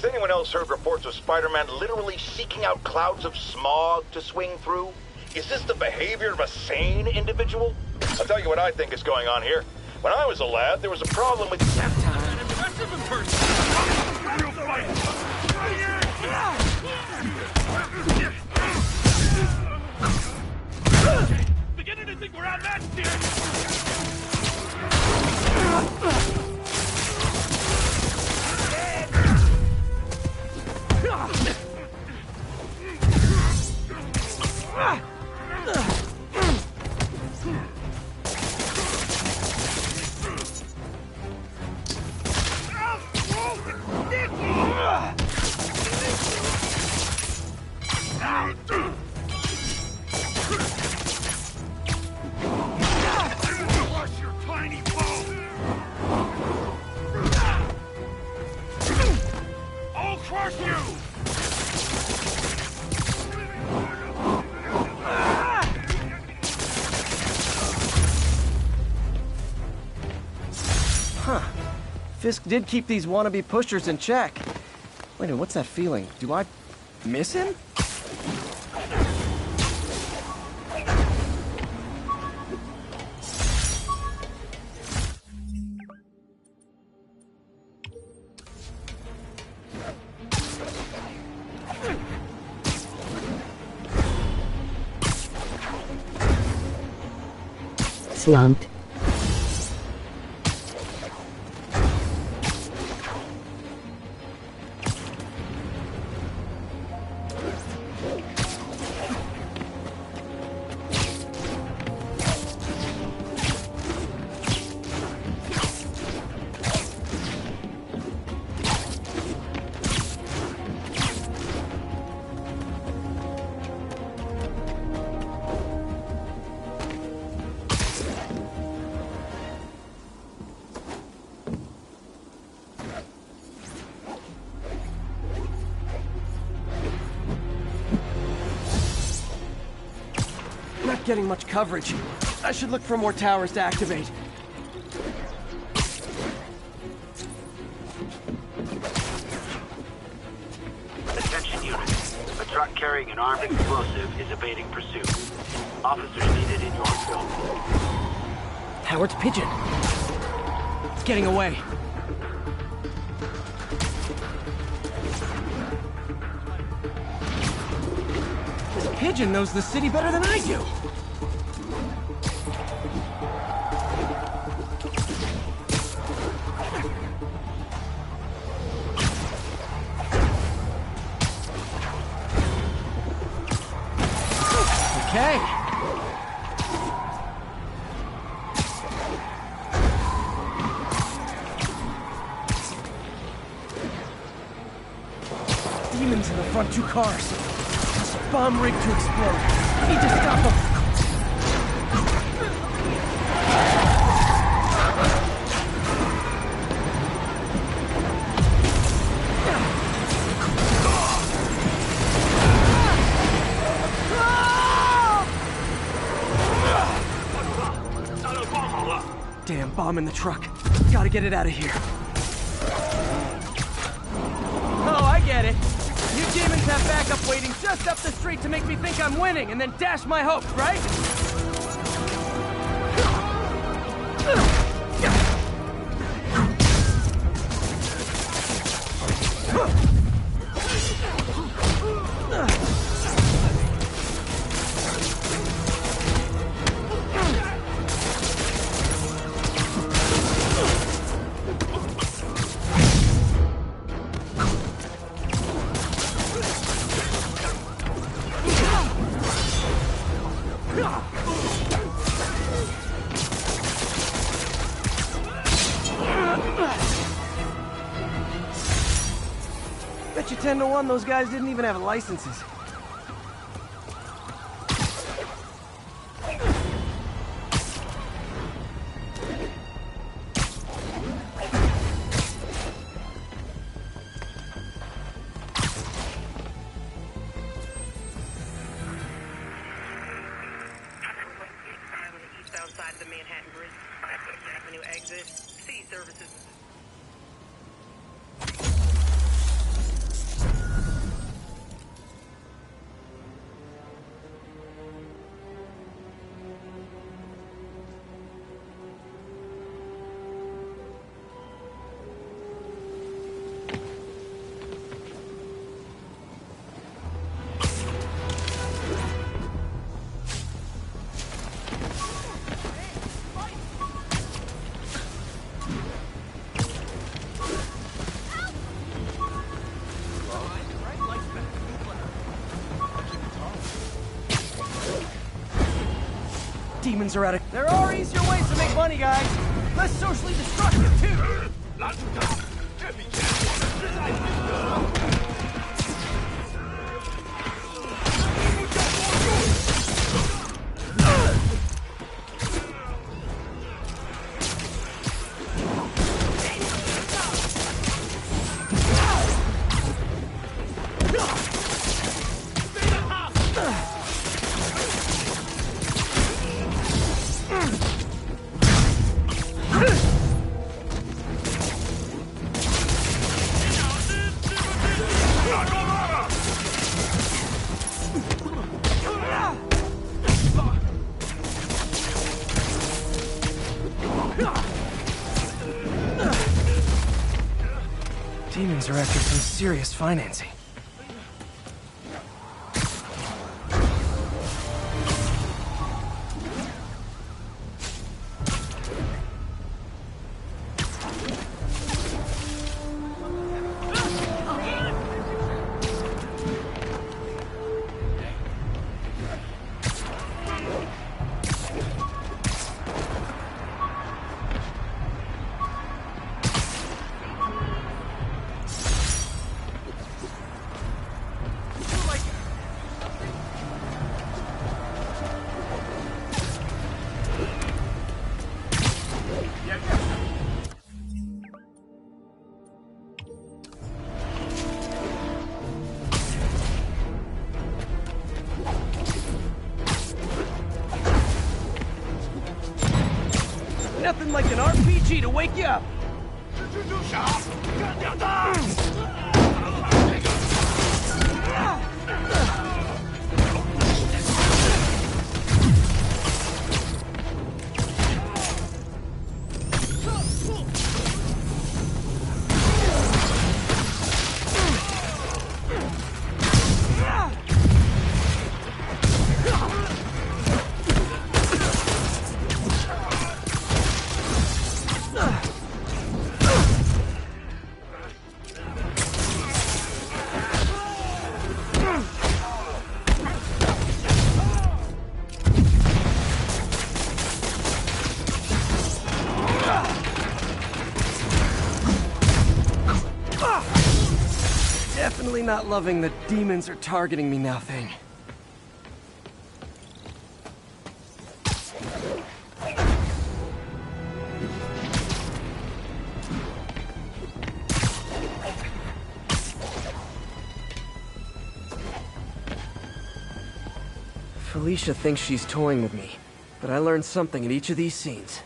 Has anyone else heard reports of Spider-Man literally seeking out clouds of smog to swing through? Is this the behavior of a sane individual? I'll tell you what I think is going on here. When I was a lad, there was a problem with... An impressive in person! Real fight! Beginning to think we're outmatched here! Fisk did keep these wannabe pushers in check. Wait a minute, what's that feeling? Do I miss him? Slumped. Not getting much coverage. I should look for more towers to activate. Attention units. A truck carrying an armed explosive is evading pursuit. Officers needed in Yorkville. Howard's pigeon. It's getting away. This pigeon knows the city better than I do. Okay. Demons in the front two cars. Bomb rig to explode. Need to stop them. Damn bomb in the truck. Gotta get it out of here. Oh, I get it. You demons have backup waiting just up the street to make me think I'm winning and then dash my hopes, right? Bet you 10 to 1 those guys didn't even have licenses. Outside the Manhattan Bridge, Avenue exit, city services. demons are out of... There are easier ways to make money, guys. Less socially destructive, too. Demons are after some serious financing. Nothing like an RPG to wake you up. Definitely not loving the demons are targeting me now thing. Felicia thinks she's toying with me, but I learned something in each of these scenes.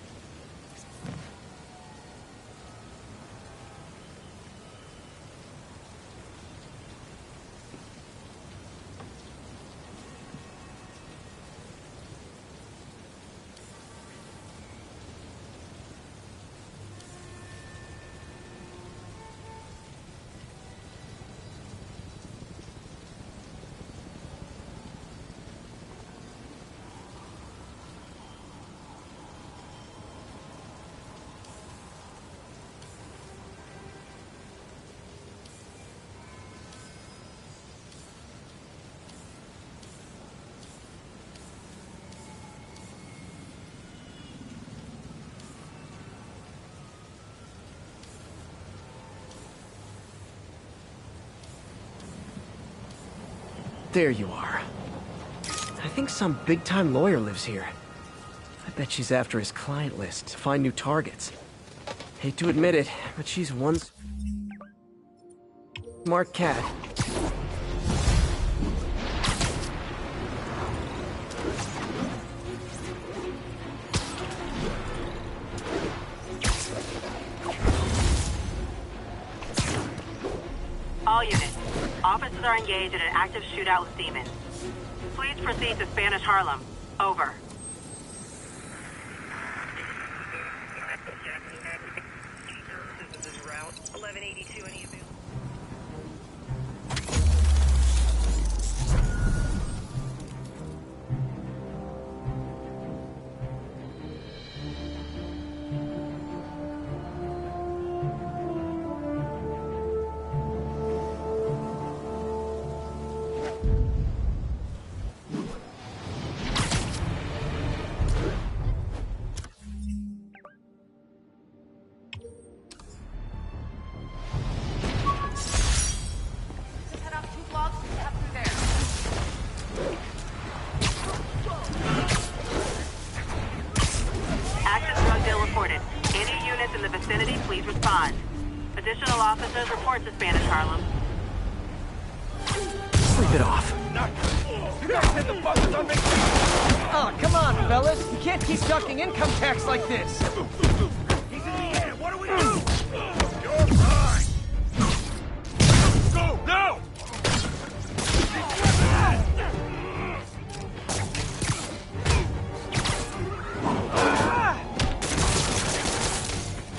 There you are. I think some big-time lawyer lives here. I bet she's after his client list to find new targets. Hate to admit it, but she's one smart cat. All units. Officers are engaged in an active shootout with demons. Please proceed to Spanish Harlem. Over. This is route 1182. Any available? Officers, report to Spanish Harlem. Sleep it off. You guys hit the buzzers on me! Oh, come on, fellas. You can't keep ducking income tax like this. He's in the air! What do we do? You're fine! Go! Now!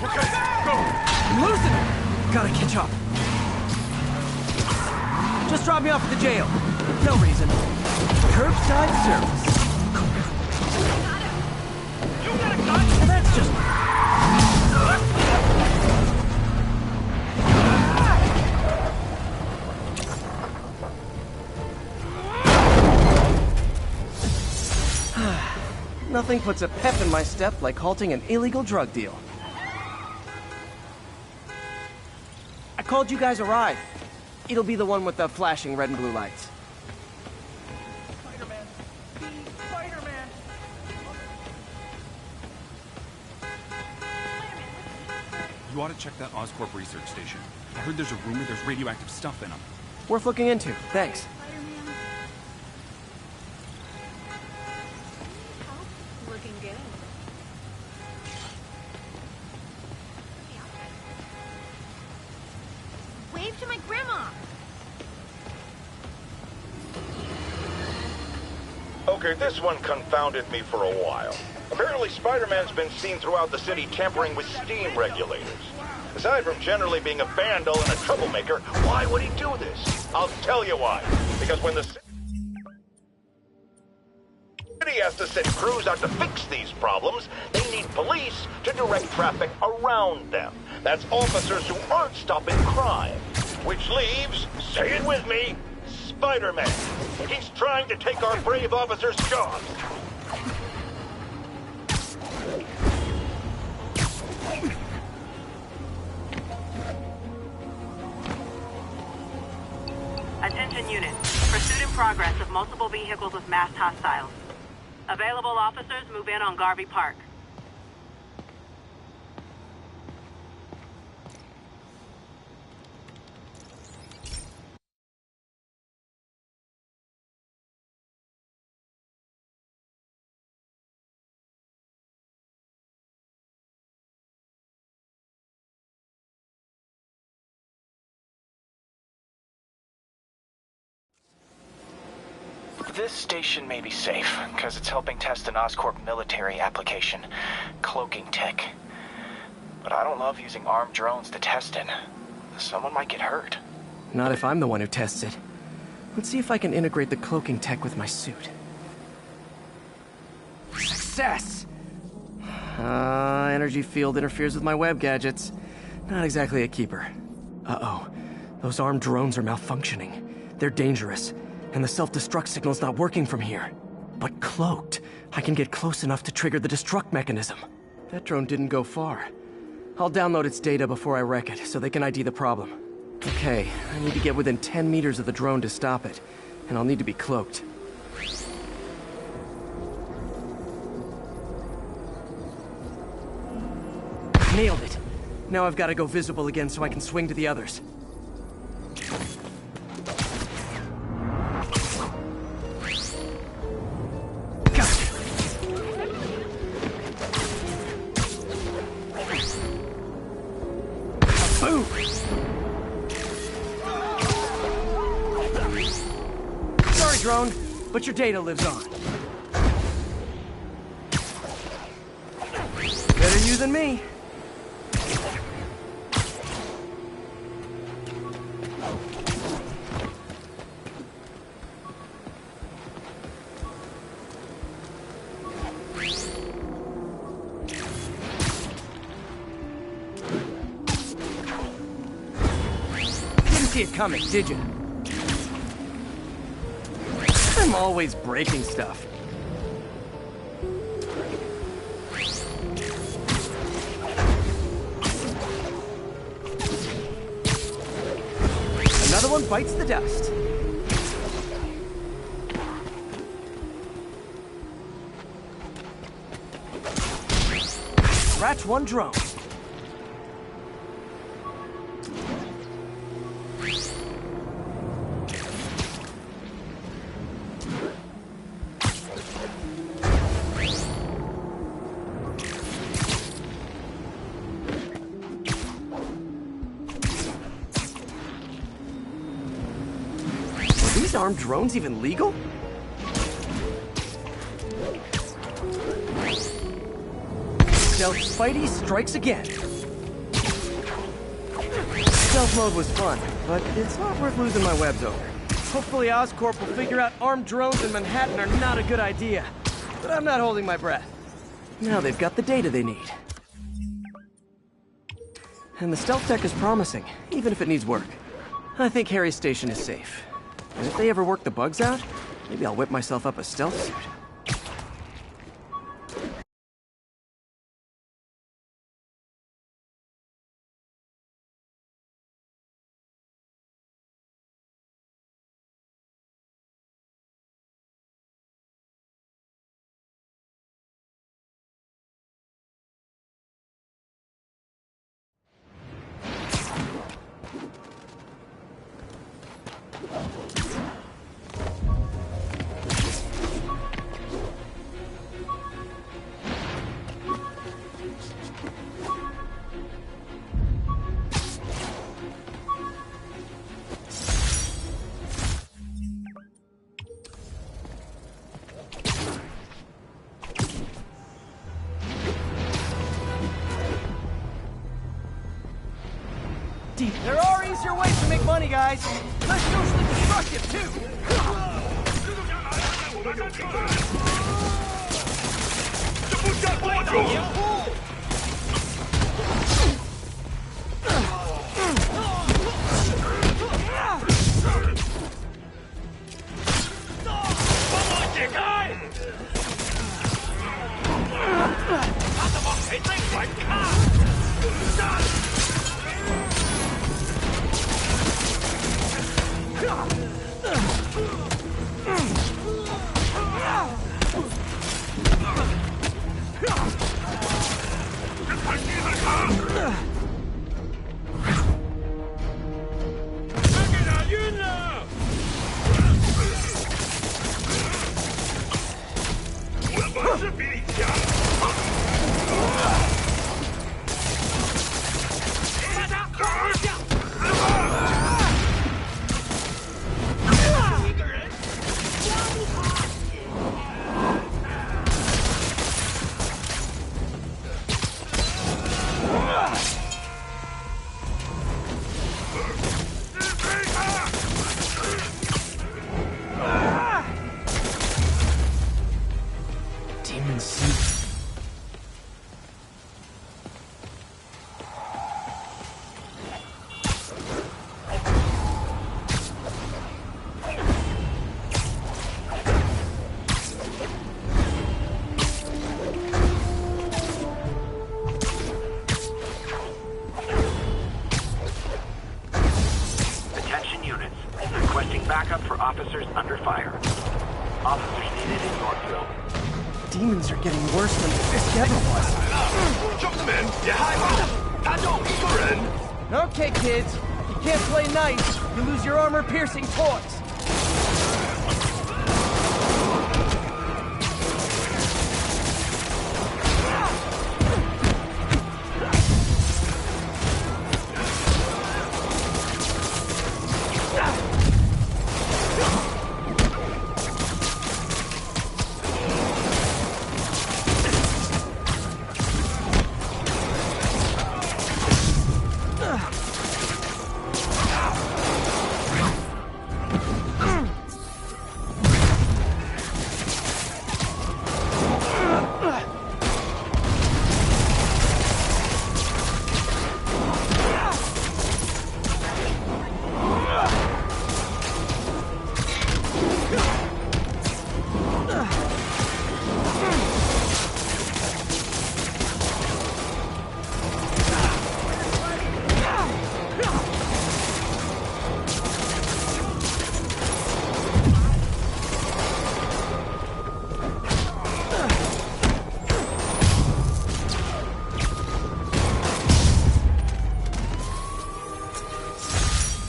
Okay, go! I'm losing it. Gotta catch up. Just drop me off at the jail. No reason. Curbside service. You got a gun? That's just... Nothing puts a pep in my step like halting an illegal drug deal. I called you guys a ride. It'll be the one with the flashing red and blue lights. Spider-Man! Spider-Man! You ought to check that Oscorp research station. I heard there's a rumor there's radioactive stuff in them. Worth looking into. Thanks. Looking good. Wave to my grandma. Okay, this one confounded me for a while. Apparently, Spider-Man's been seen throughout the city tampering with steam regulators. Aside from generally being a vandal and a troublemaker, why would he do this? I'll tell you why. Because when the city has to send crews out to fix these problems, they need police to direct traffic around them. That's officers who aren't stopping crime. Which leaves, say it with me, Spider-Man. He's trying to take our brave officers' jobs. Attention units. Pursuit in progress of multiple vehicles with masked hostiles. Available officers move in on Garvey Park. This station may be safe, because it's helping test an Oscorp military application, cloaking tech. But I don't love using armed drones to test it. Someone might get hurt. Not if I'm the one who tests it. Let's see if I can integrate the cloaking tech with my suit. Success! Energy field interferes with my web gadgets. Not exactly a keeper. Uh-oh. Those armed drones are malfunctioning. They're dangerous. And the self-destruct signal's not working from here. But cloaked, I can get close enough to trigger the destruct mechanism. That drone didn't go far. I'll download its data before I wreck it, so they can ID the problem. Okay, I need to get within 10 meters of the drone to stop it. And I'll need to be cloaked. Nailed it! Now I've got to go visible again so I can swing to the others. Drone, but your data lives on. Better you than me. Didn't see it coming, did you? I'm always breaking stuff. Another one bites the dust. Scratch one drone. these armed drones even legal? Stealth Spidey strikes again. Stealth mode was fun, but it's not worth losing my webs over. Hopefully Oscorp will figure out armed drones in Manhattan are not a good idea. But I'm not holding my breath. Now they've got the data they need. And the stealth tech is promising, even if it needs work. I think Harry's station is safe. And if they ever work the bugs out, maybe I'll whip myself up a stealth suit. There are easier ways to make money, guys. Less socially destructive, too. Backup for officers under fire. Officers needed in Northville. Demons are getting worse than Fisk ever was. Okay, kids. You can't play nice. You lose your armor-piercing toys.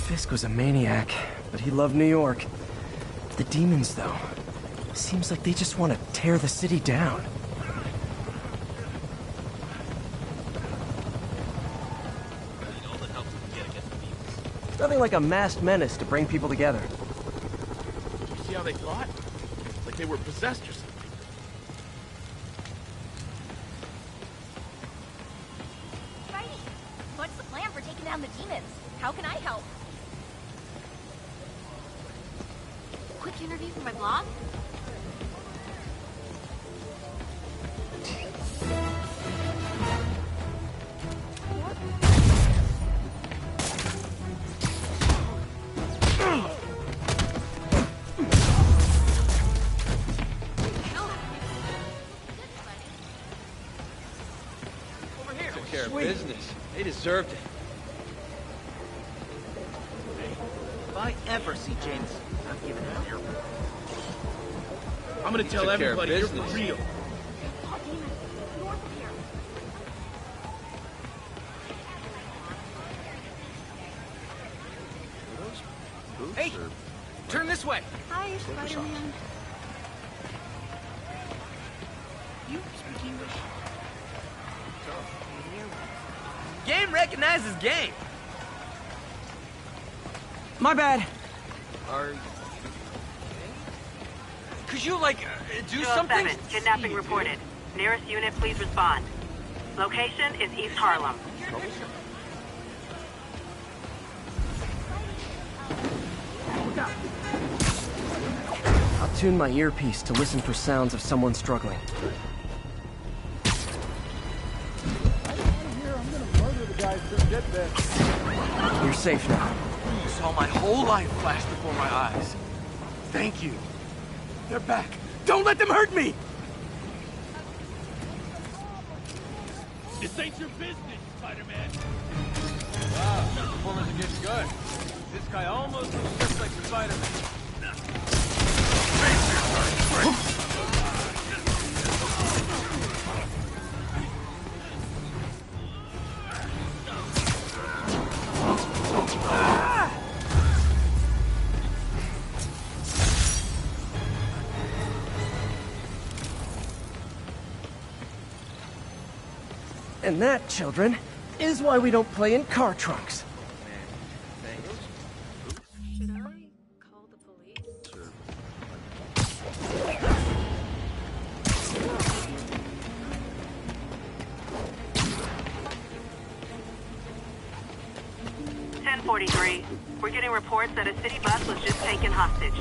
Fisk was a maniac, but he loved New York. The demons, though, seems like they just want to tear the city down. Nothing like a masked menace to bring people together. See how they thought? Like they were possessed or something. Spidey, what's the plan for taking down the demons? How can I help? Quick interview for my blog? Took care of business. They deserved it. If I ever see James, I'm giving him an airport. I'm gonna tell took care of everybody you're for business. real. Oh, demons. North of here. Hey, turn this way. Hi, Spider-Man. You speak English? Game recognizes game. My bad. Could you, like, do 207, something? kidnapping reported. Nearest unit, please respond. Location is East Harlem. I'll tune my earpiece to listen for sounds of someone struggling. You're safe now. You saw my whole life flash before my eyes. Thank you. They're back. Don't let them hurt me! This ain't your business, Spider-Man. Wow, the performance is getting good. This guy almost looks just like Spider-Man. And that, children, is why we don't play in car trunks. Should I call the police? .43. We're getting reports that a city bus was just taken hostage.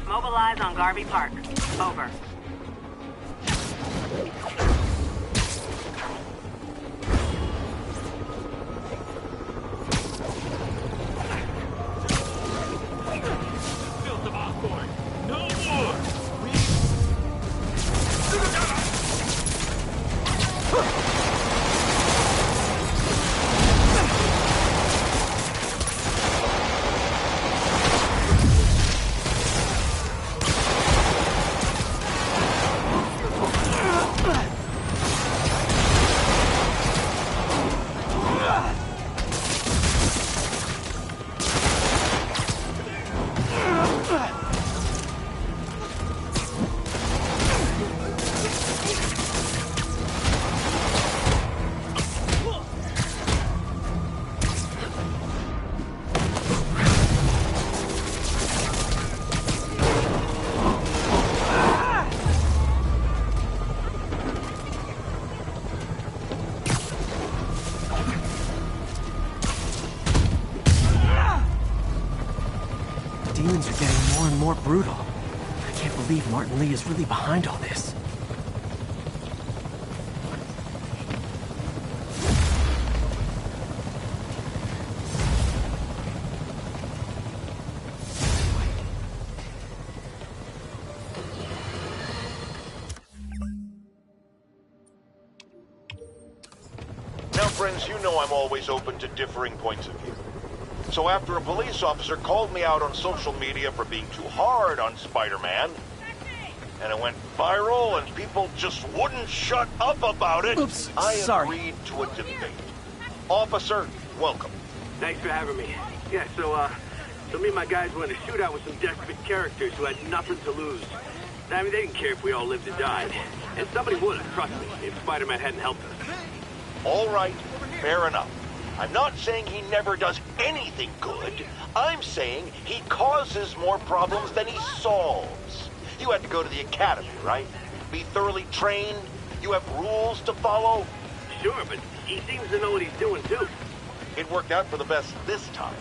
Mobilize on Garvey Park. Over. Filth of Osborn. No more! Demons are getting more and more brutal. I can't believe Martin Lee is really behind all this. Now, friends, you know I'm always open to differing points of view. So after a police officer called me out on social media for being too hard on Spider-Man, and it went viral and people just wouldn't shut up about it, Oops, I sorry. agreed to a debate. Officer, welcome. Thanks for having me. Yeah, so me and my guys went in a shootout with some desperate characters who had nothing to lose. I mean, they didn't care if we all lived or died. And somebody would have, trust me, if Spider-Man hadn't helped us. All right, fair enough. I'm not saying he never does anything good. I'm saying he causes more problems than he solves. You had to go to the academy, right? Be thoroughly trained. You have rules to follow. Sure, but he seems to know what he's doing, too. It worked out for the best this time.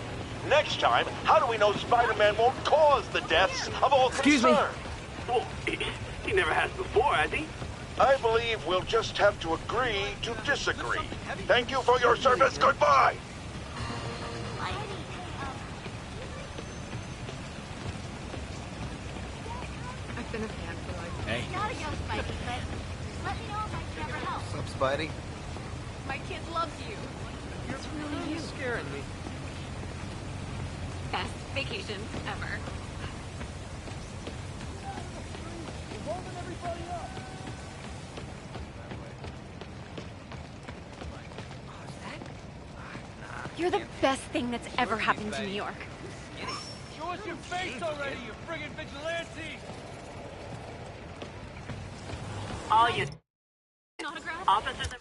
Next time, how do we know Spider-Man won't cause the deaths of all Excuse me. concerned? Well, he never has before, has he? I believe we'll just have to agree to disagree. Thank you for your service. Goodbye. I've been a fan for like... Hey. Gotta go, Spidey, but just let me know if I can ever help. What's up, Spidey? My kid loves you. You're really Scaring me. best vacation ever. You're the best thing that's ever happened to New York. Show us your face already, you friggin' vigilante! All you Autograph? officers.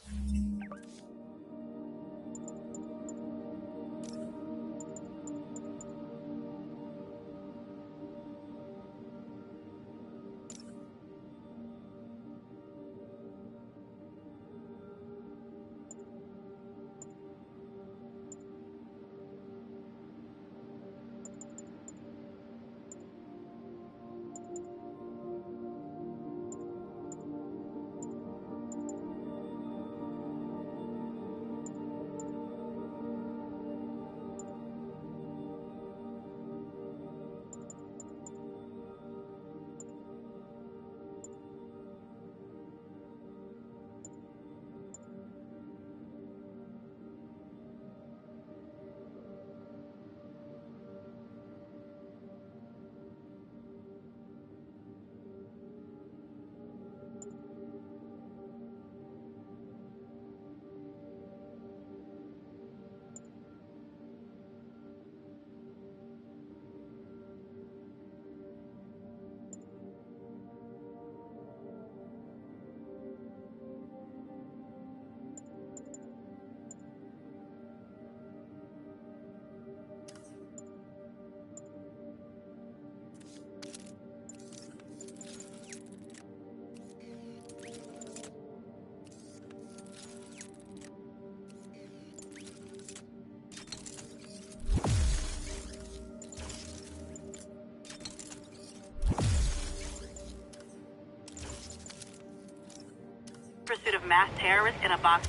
Pursuit of mass terrorists in a box.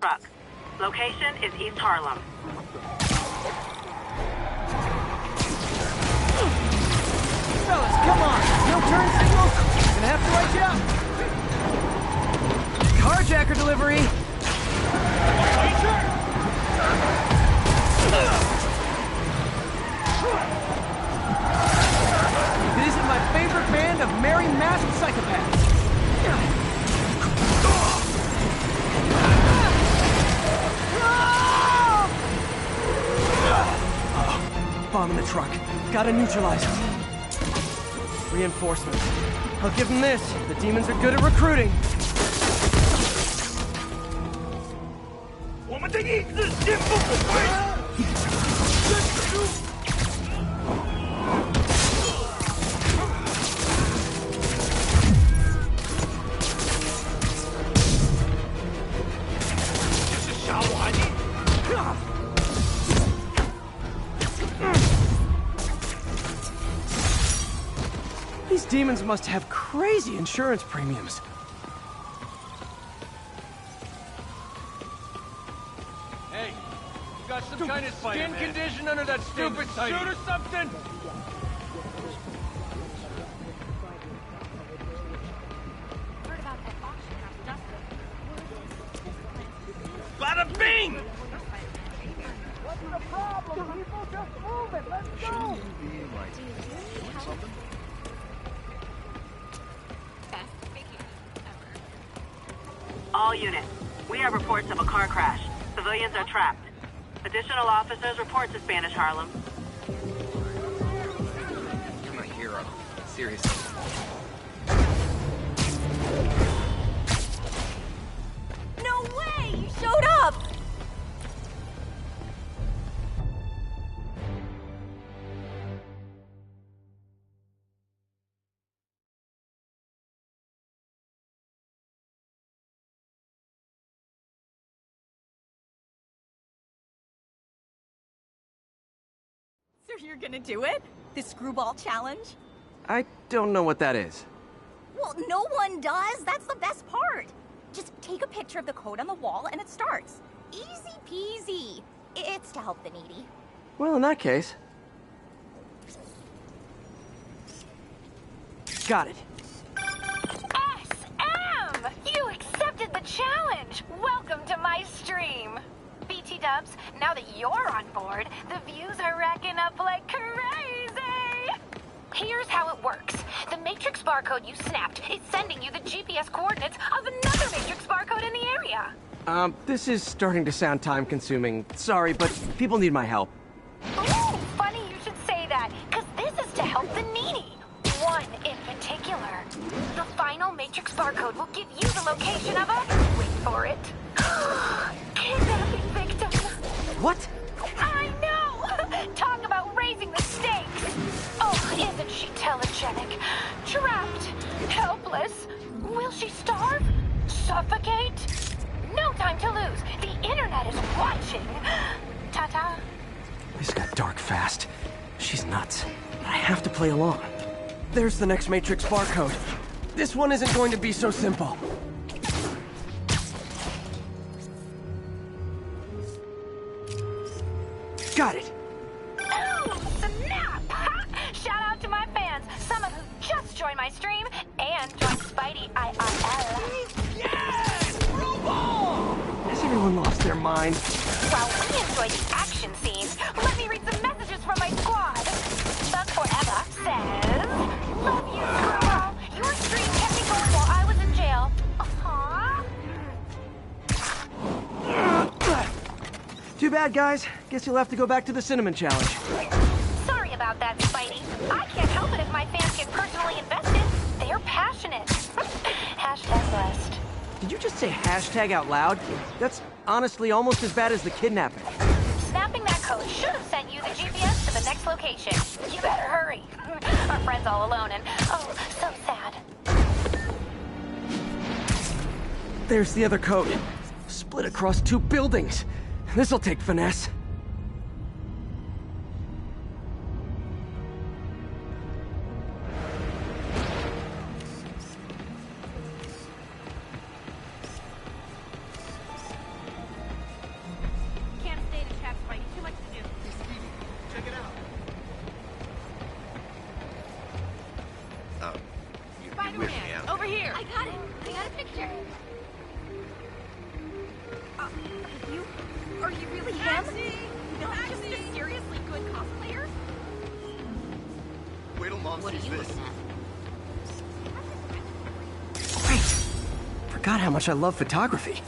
Truck. Location is East Harlem. Fellas, come on! No turn signals? Gonna have to write you out! Carjacker delivery! Visit my favorite band of merry masked psychopaths! Bomb in the truck. Gotta neutralize it. Reinforcements. I'll give them this. The demons are good at recruiting. These demons must have crazy insurance premiums. got some kind of skin condition under that stupid suit or something? Heard about that auction house, Dustin. Bada bing! What's the problem? People just move it. Let's go. Best vacation ever. All units, we have reports of a car crash. Civilians are trapped. Additional officers report to Spanish Harlem. You're my hero. Seriously. No way! You showed up! So you're gonna do it? The screwball challenge? I don't know what that is. Well, no one does. That's the best part. Just take a picture of the code on the wall and it starts. Easy peasy. It's to help the needy. Well, in that case... Got it. SM! You accepted the challenge! Welcome to my stream! BT Dubs, now that you're on board, the views are racking up like crazy! Here's how it works. The Matrix barcode you snapped is sending you the GPS coordinates of another Matrix barcode in the area. This is starting to sound time-consuming. Sorry, but people need my help. Ooh, funny you should say that, because this is to help the needy. One in particular. The final Matrix barcode will give you the location of a... Wait for it. Kidnapping victim. What? I know! Talk about raising the stakes. Oh, isn't she telegenic? Trapped. Helpless. Will she starve? Suffocate? No time to lose. The internet is watching. Ta-ta. This got dark fast. She's nuts. I have to play along. There's the next Matrix barcode. This one isn't going to be so simple. Got it. Oh, snap! Shout out to my fans, some of who just joined my stream and joined Spidey IRL. Yes! Robot! Has everyone lost their mind? While we enjoy the action scenes, let me read some messages from my squad. Thug Forever says, "Love you, girl. Your stream kept me going while I was in jail." Aww. Too bad, guys. Guess you'll have to go back to the Cinnamon Challenge. Sorry about that, Spidey. I can't help it if my fans get personally invested. They're passionate. Hashtag blessed. Did you just say hashtag out loud? That's honestly almost as bad as the kidnapping. Snapping that code should have sent you the GPS to the next location. You better hurry. Our friend's all alone and, oh, so sad. There's the other code. Split across 2 buildings. This'll take finesse. Can't stay in a trap, Spidey. Too much to do. Check it out. Oh, you with me, Spider-Man, Al. over here. I got it. I got a picture. Are you really him? Not just a seriously good cosplayer? Wait till Mom sees this. Great! Forgot how much I love photography.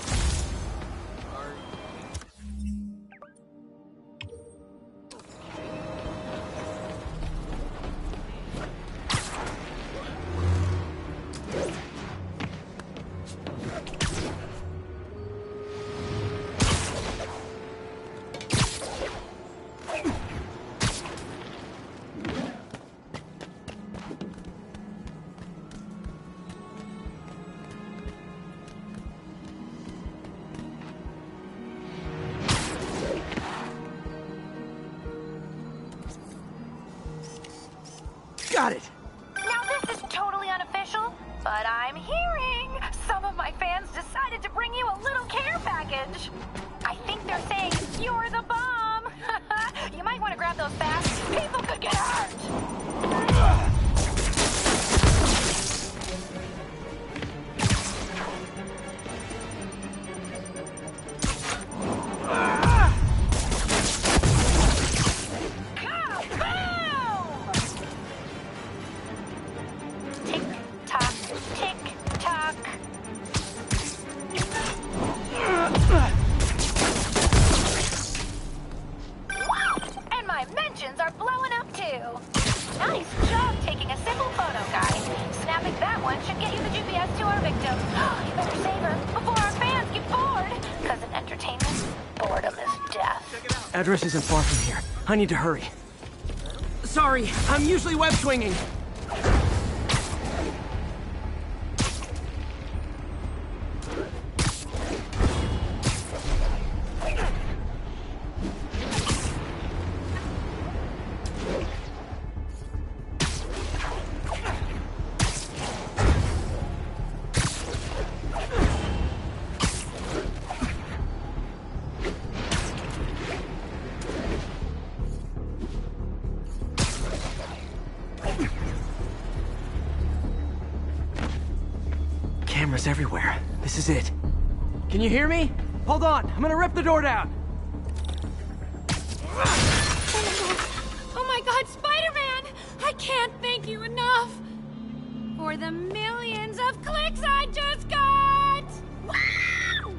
Got it! Now this is totally unofficial, but I'm hearing some of my fans decided to bring you a little care package. I think they're saying you're the bomb. might want to grab those fast. People could get hurt. Address isn't far from here. I need to hurry. Sorry, I'm usually web swinging. Cameras everywhere. This is it. Can you hear me? Hold on, I'm gonna rip the door down. Oh my god, Spider-Man! I can't thank you enough for the millions of clicks I just got! Wow!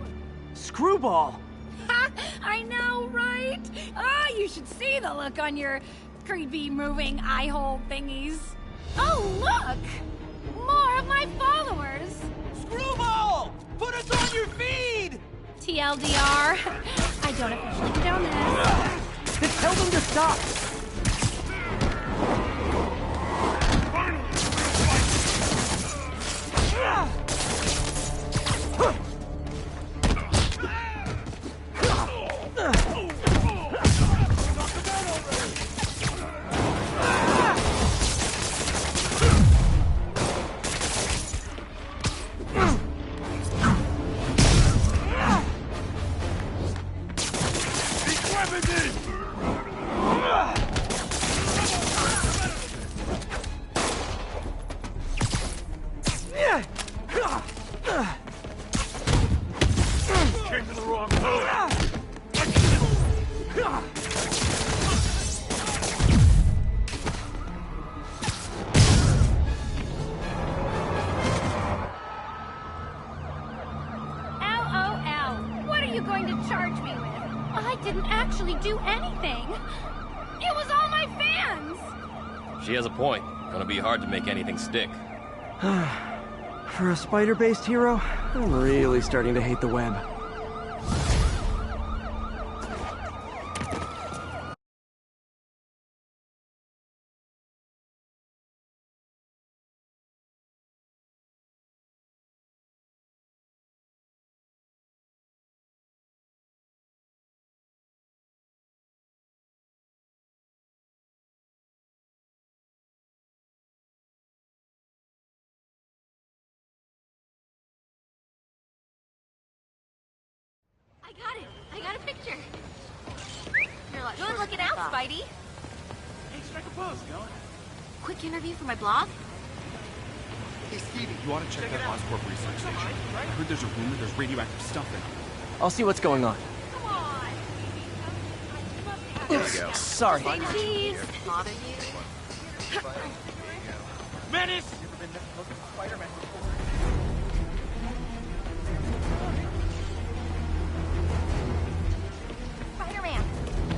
Screwball! Ha! I know, right? Ah, you should see the look on your creepy moving eye hole thingies. Oh, look! More of my followers! Screwball! Put us on your feed! TLDR. I don't officially condone this. Then tell them to stop! She has a point. Gonna be hard to make anything stick. For a spider-based hero, I'm really starting to hate the web. I got it. I got a picture. Good looking out, Spidey. Hey, strike a pose, you know? Quick interview for my blog. Hey, Stevie, you ought to check that Oscorp research station. I heard there's a rumor there's radioactive stuff in it. I'll see what's going on. Come on. There we go. Sorry. Say cheese. Menace! Spider-Man. Spider-Man.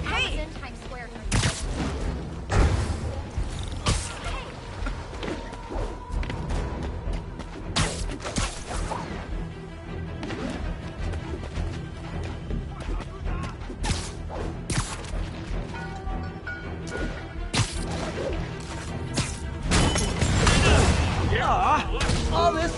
Hey! In Times Square. All this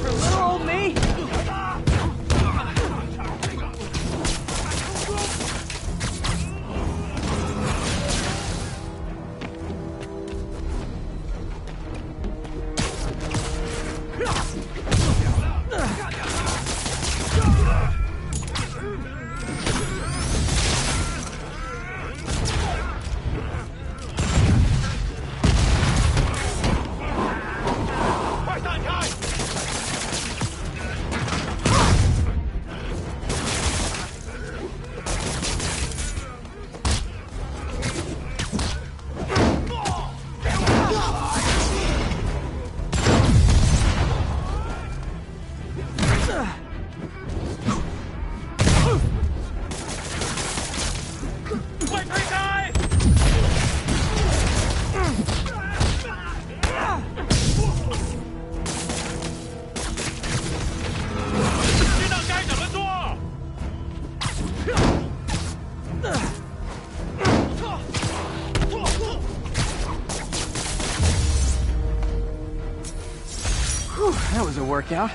That was a workout.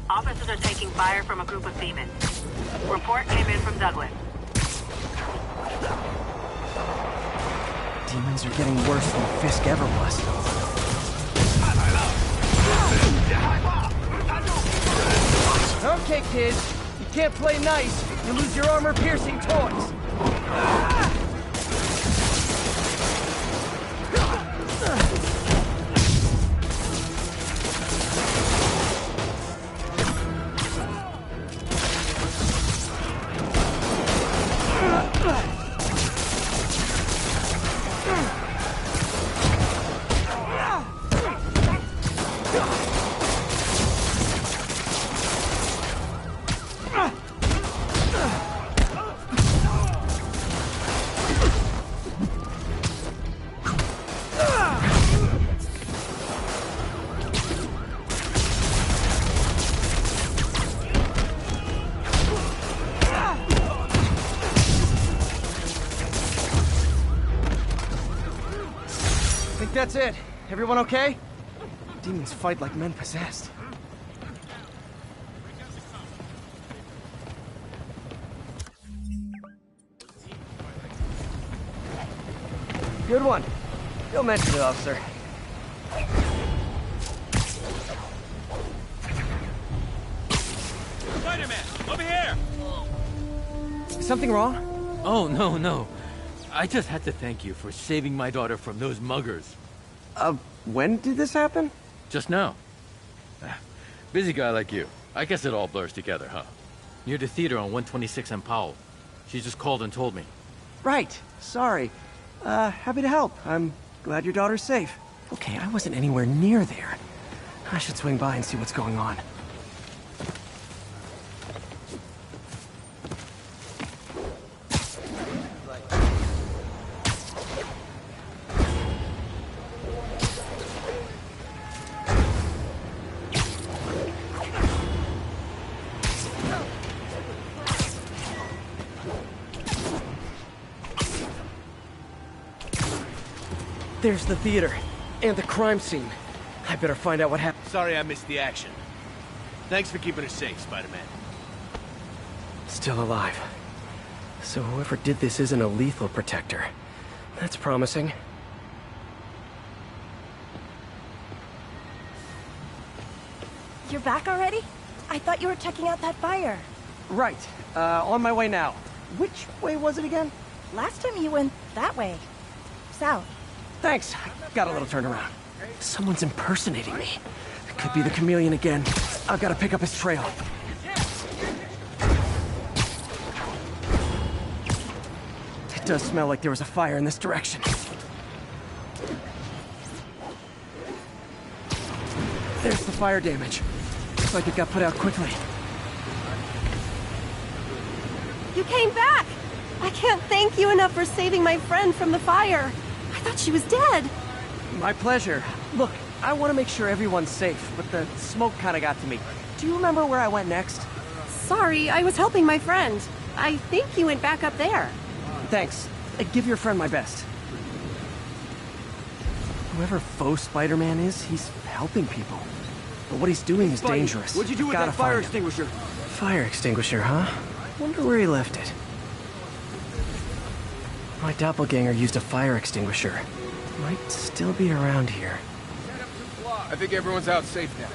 Officers are taking fire from a group of demons. Report came in from Douglas. Demons are getting worse than Fisk ever was. Okay, kids. You can't play nice. You lose your armor-piercing toys. That's it. Everyone okay? Demons fight like men possessed. Good one. You'll mention it, officer. Spider-Man, over here! Something wrong? Oh, no. I just had to thank you for saving my daughter from those muggers. When did this happen? Just now. Busy guy like you. I guess it all blurs together, huh? Near the theater on 126 and Powell. She just called and told me. Right. Sorry. Happy to help. I'm glad your daughter's safe. Okay, I wasn't anywhere near there. I should swing by and see what's going on. There's the theater, and the crime scene. I better find out what happened. Sorry I missed the action. Thanks for keeping us safe, Spider-Man. Still alive. So whoever did this isn't a lethal protector. That's promising. You're back already? I thought you were checking out that fire. Right. On my way now. Which way was it again? Last time you went that way. South. Thanks. Got a little turnaround. Someone's impersonating me. It could be the chameleon again. I've got to pick up his trail. It does smell like there was a fire in this direction. There's the fire damage. Looks like it got put out quickly. You came back! I can't thank you enough for saving my friend from the fire. I thought she was dead. My pleasure. Look, I want to make sure everyone's safe, but the smoke kind of got to me. Do you remember where I went next? Sorry, I was helping my friend. I think you went back up there. Thanks. Give your friend my best. Whoever faux Spider-Man is, he's helping people. But what he's doing is dangerous. What'd you do with that fire extinguisher? Fire extinguisher, huh? Wonder where he left it. My doppelganger used a fire extinguisher. Might still be around here. I think everyone's out safe now.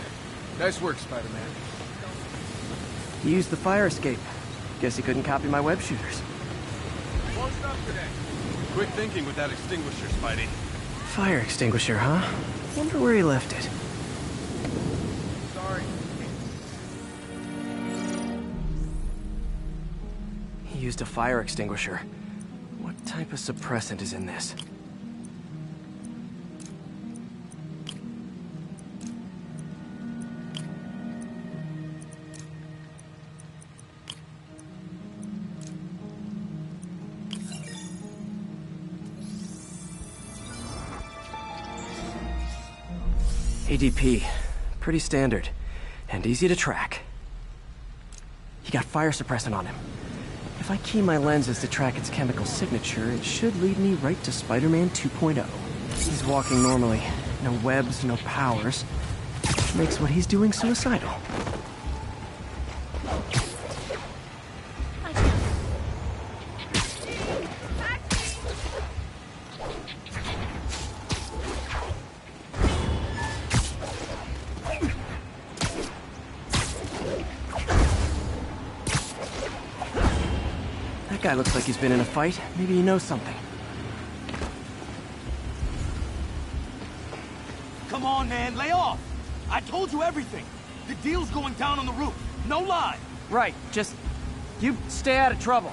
Nice work, Spider-Man. He used the fire escape. Guess he couldn't copy my web shooters. Won't stop today. Quick thinking with that extinguisher, Spidey. Fire extinguisher, huh? Wonder where he left it. Sorry. He used a fire extinguisher. What type of suppressant is in this? ADP. Pretty standard. And easy to track. He got fire suppressant on him. If I key my lenses to track its chemical signature, it should lead me right to Spider-Man 2.0. He's walking normally. No webs, no powers. Which makes what he's doing suicidal. That guy looks like he's been in a fight. Maybe he knows something. Come on, man, lay off! I told you everything. The deal's going down on the roof. No lie. Right, just... you stay out of trouble.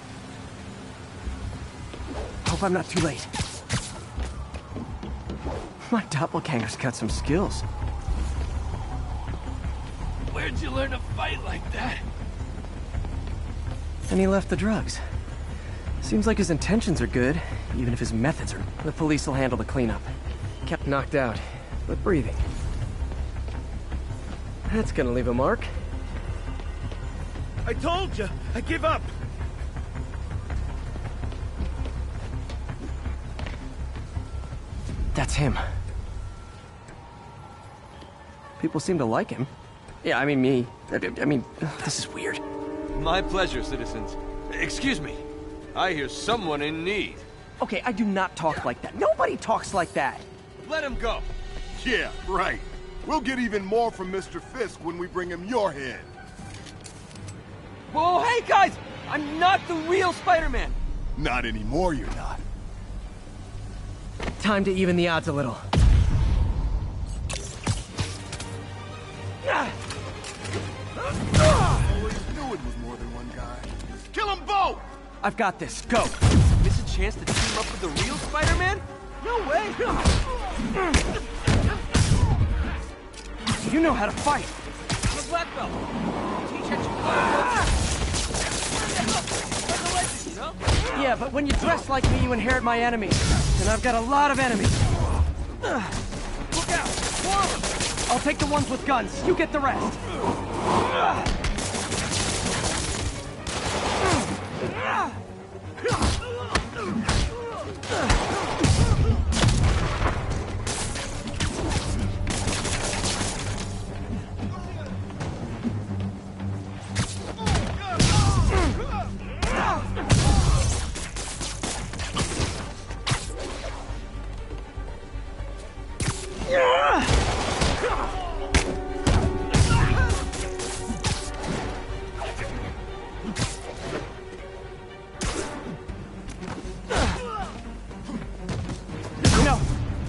Hope I'm not too late. My doppelganger's got some skills. Where'd you learn to fight like that? And he left the drugs. Seems like his intentions are good, even if his methods are... The police will handle the cleanup. Kept knocked out, but breathing. That's gonna leave a mark. I told you, I give up. That's him. People seem to like him. Yeah, I mean me. I mean, this is weird. My pleasure, citizens. Excuse me. I hear someone in need. Okay, I do not talk like that. Nobody talks like that. Let him go. Yeah, right. We'll get even more from Mr. Fisk when we bring him your head. Whoa, hey guys! I'm not the real Spider-Man! Not anymore, you're not. Time to even the odds a little. Always knew it was more than one guy. Kill them both! I've got this. Go! Miss a chance to team up with the real Spider-Man? No way! You know how to fight! I'm a black belt. Teach at you know? Yeah, but when you dress like me, you inherit my enemies. And I've got a lot of enemies. Look out! More of them! I'll take the ones with guns. You get the rest.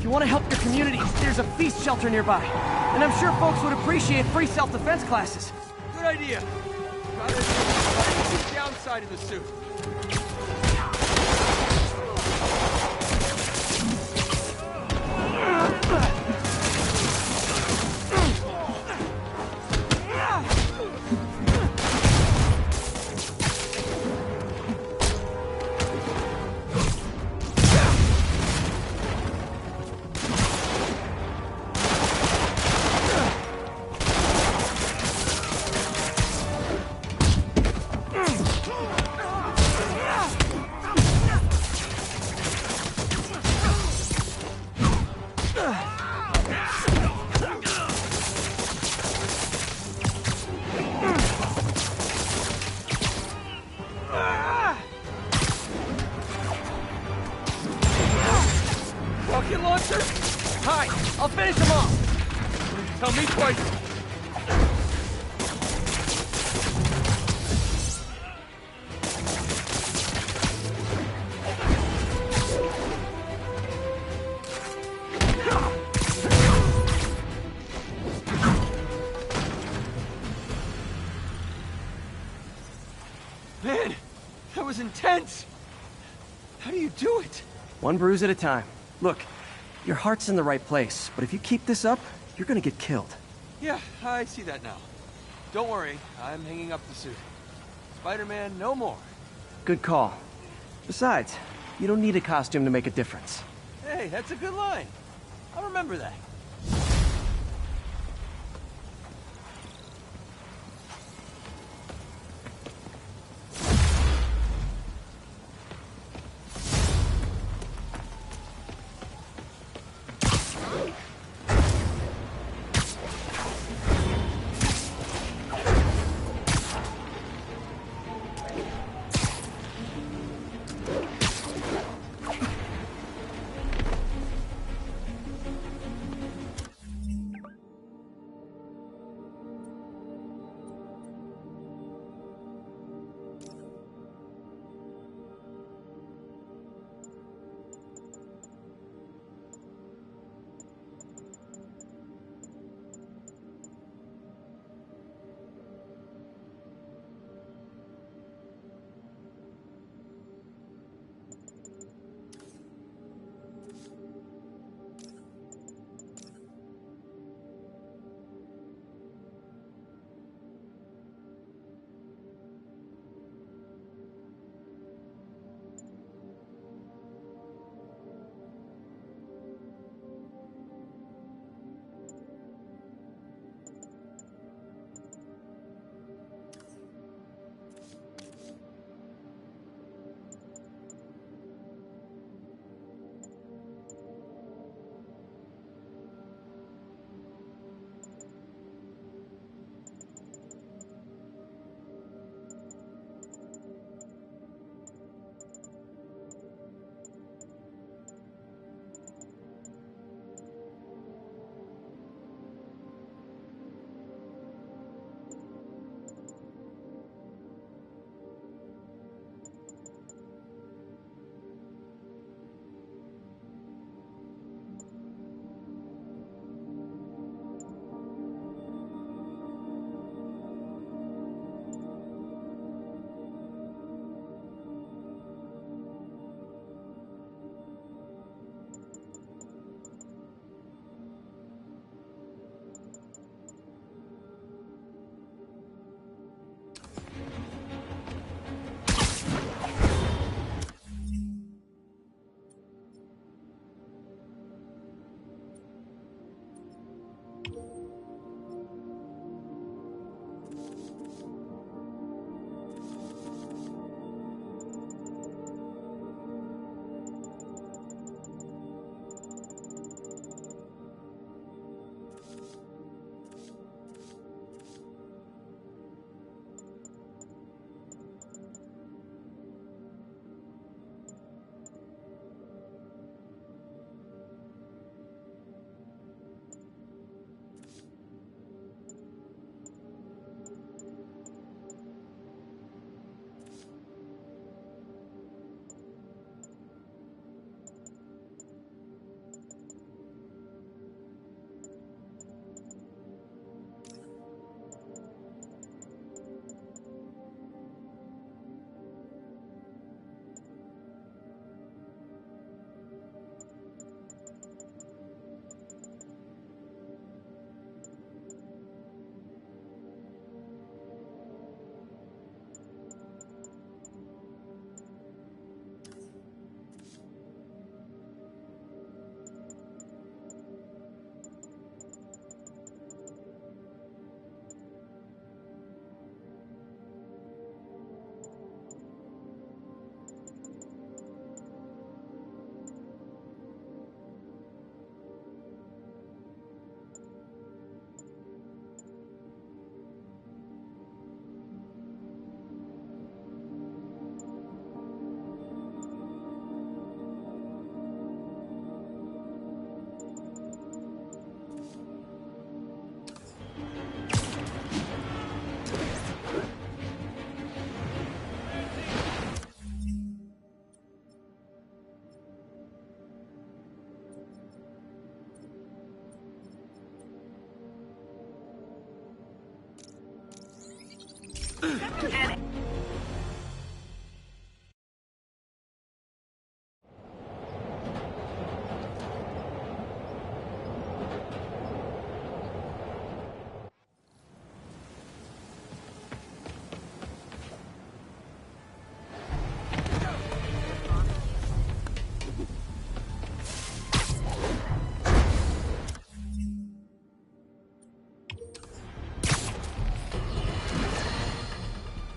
You want to help your community, there's a feast shelter nearby. And I'm sure folks would appreciate free self-defense classes. Good idea. Got the downside of the suit. Rocket launcher? Hi, I'll finish him off. Tell me twice. Man, that was intense. How do you do it? One bruise at a time. Look, your heart's in the right place, but if you keep this up, you're gonna get killed. Yeah, I see that now. Don't worry, I'm hanging up the suit. Spider-Man, no more. Good call. Besides, you don't need a costume to make a difference. Hey, that's a good line. I'll remember that.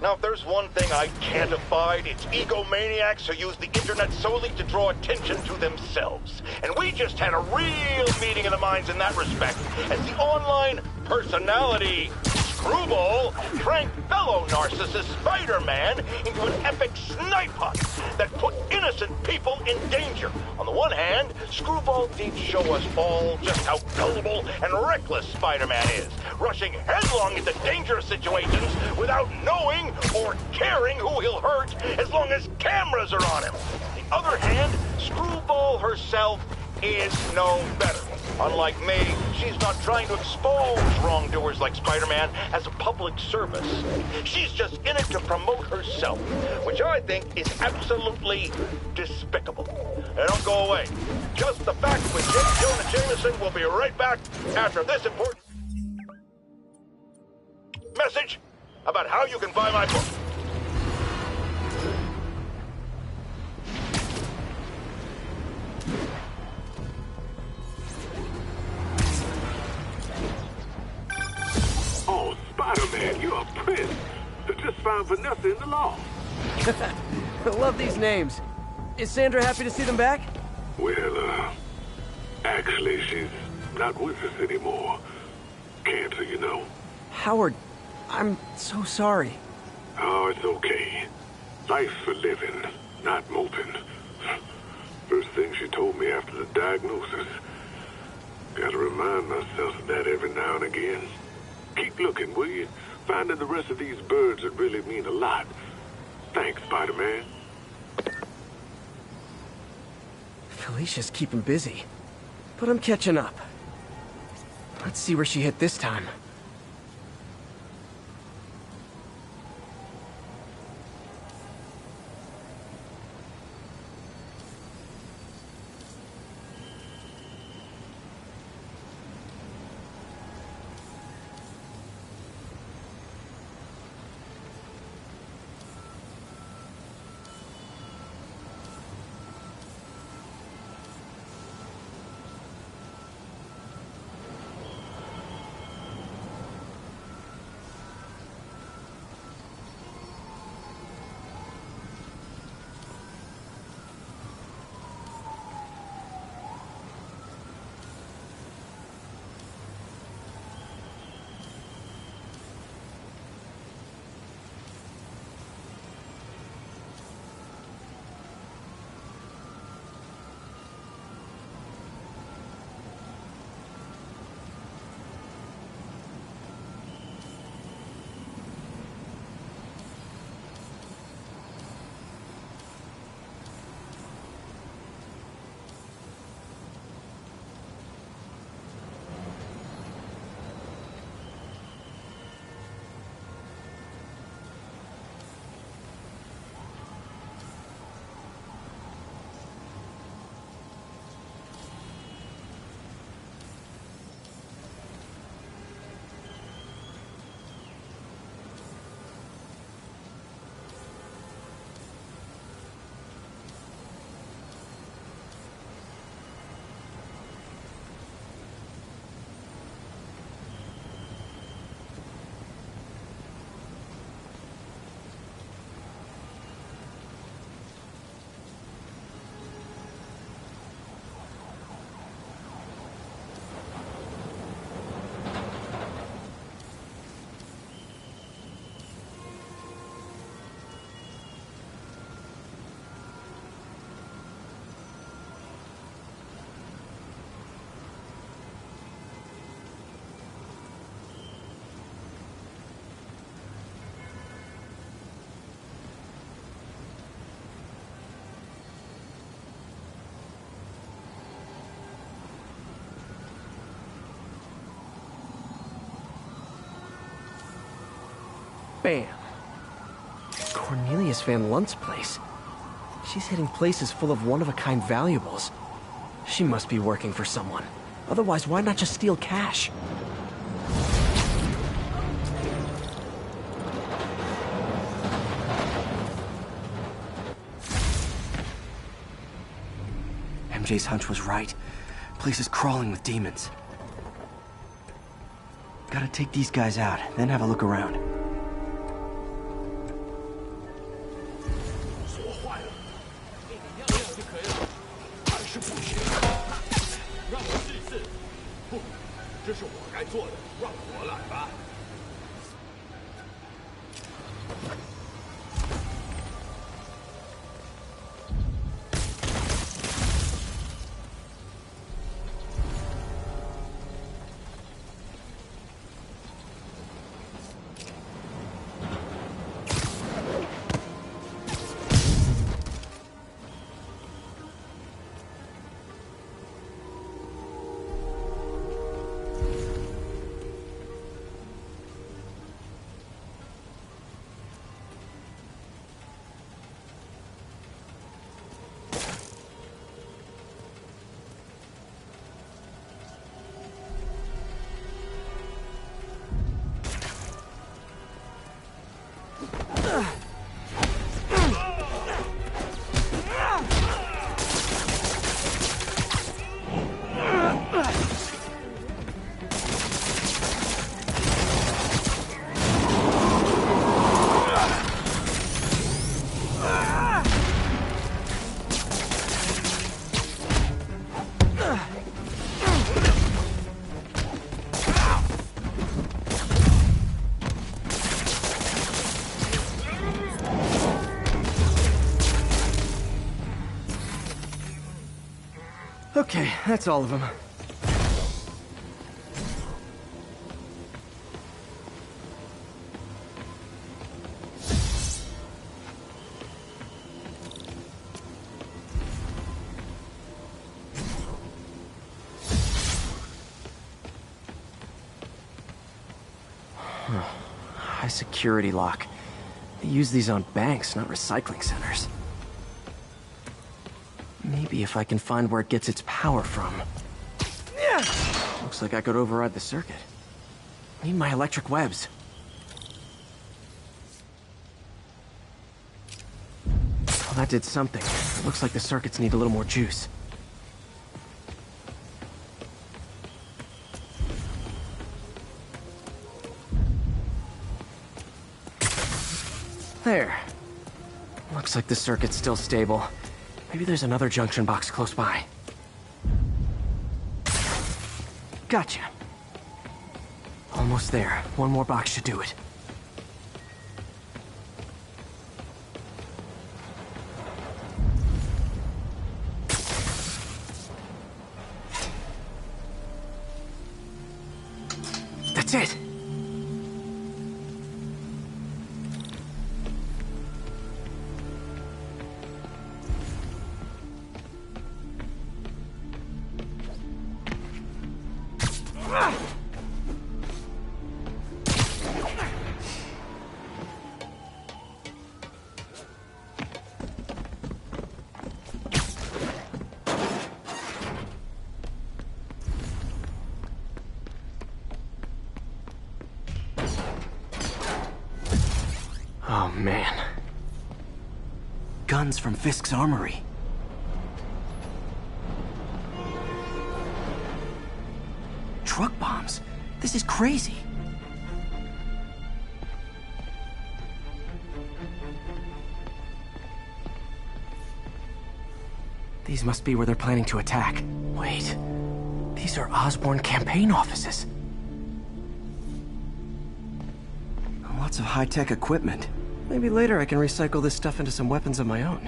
Now, if there's one thing I can't abide, it's egomaniacs who use the internet solely to draw attention to themselves. And we just had a real meeting of the minds in that respect, as the online personality Screwball drank fellow narcissist Spider-Man into an epic snipe hunt that put innocent people in danger. On the one hand, Screwball did show us all just how gullible and reckless Spider-Man is, rushing headlong into dangerous situations without knowing or caring who he'll hurt as long as cameras are on him. On the other hand, Screwball herself is no better. Unlike me, she's not trying to expose wrongdoers like Spider-Man as a public service. She's just in it to promote herself, which I think is absolutely despicable. Now, don't go away. Just the Facts with J. Jonah Jameson will be right back after this important message about how you can buy my book. Oh, Spider-Man, you're a prince. Just found Vanessa in the law. I love these names. Is Sandra happy to see them back? Well, actually, she's not with us anymore. Cancer, you know. Howard, I'm so sorry. Oh, it's okay. Life for living, not moping. First thing she told me after the diagnosis. Gotta remind myself of that every now and again. Keep looking, will you? Finding the rest of these birds would really mean a lot. Thanks, Spider-Man. Felicia's keeping busy, but I'm catching up. Let's see where she hit this time. Bam. Cornelius Van Lunt's place. She's hitting places full of one-of-a-kind valuables. She must be working for someone. Otherwise, why not just steal cash? MJ's hunch was right. Place is crawling with demons. Gotta take these guys out, then have a look around. Okay, that's all of them. High security lock. They use these on banks, not recycling centers. Maybe if I can find where it gets its power from. Looks like I could override the circuit. Need my electric webs. Well, that did something. It looks like the circuits need a little more juice. There. Looks like the circuit's still stable. Maybe there's another junction box close by. Gotcha. Almost there. One more box should do it. That's it! Oh, man. Guns from Fisk's armory. Truck bombs? This is crazy. These must be where they're planning to attack. Wait. These are Osborn campaign offices. Lots of high-tech equipment. Maybe later I can recycle this stuff into some weapons of my own.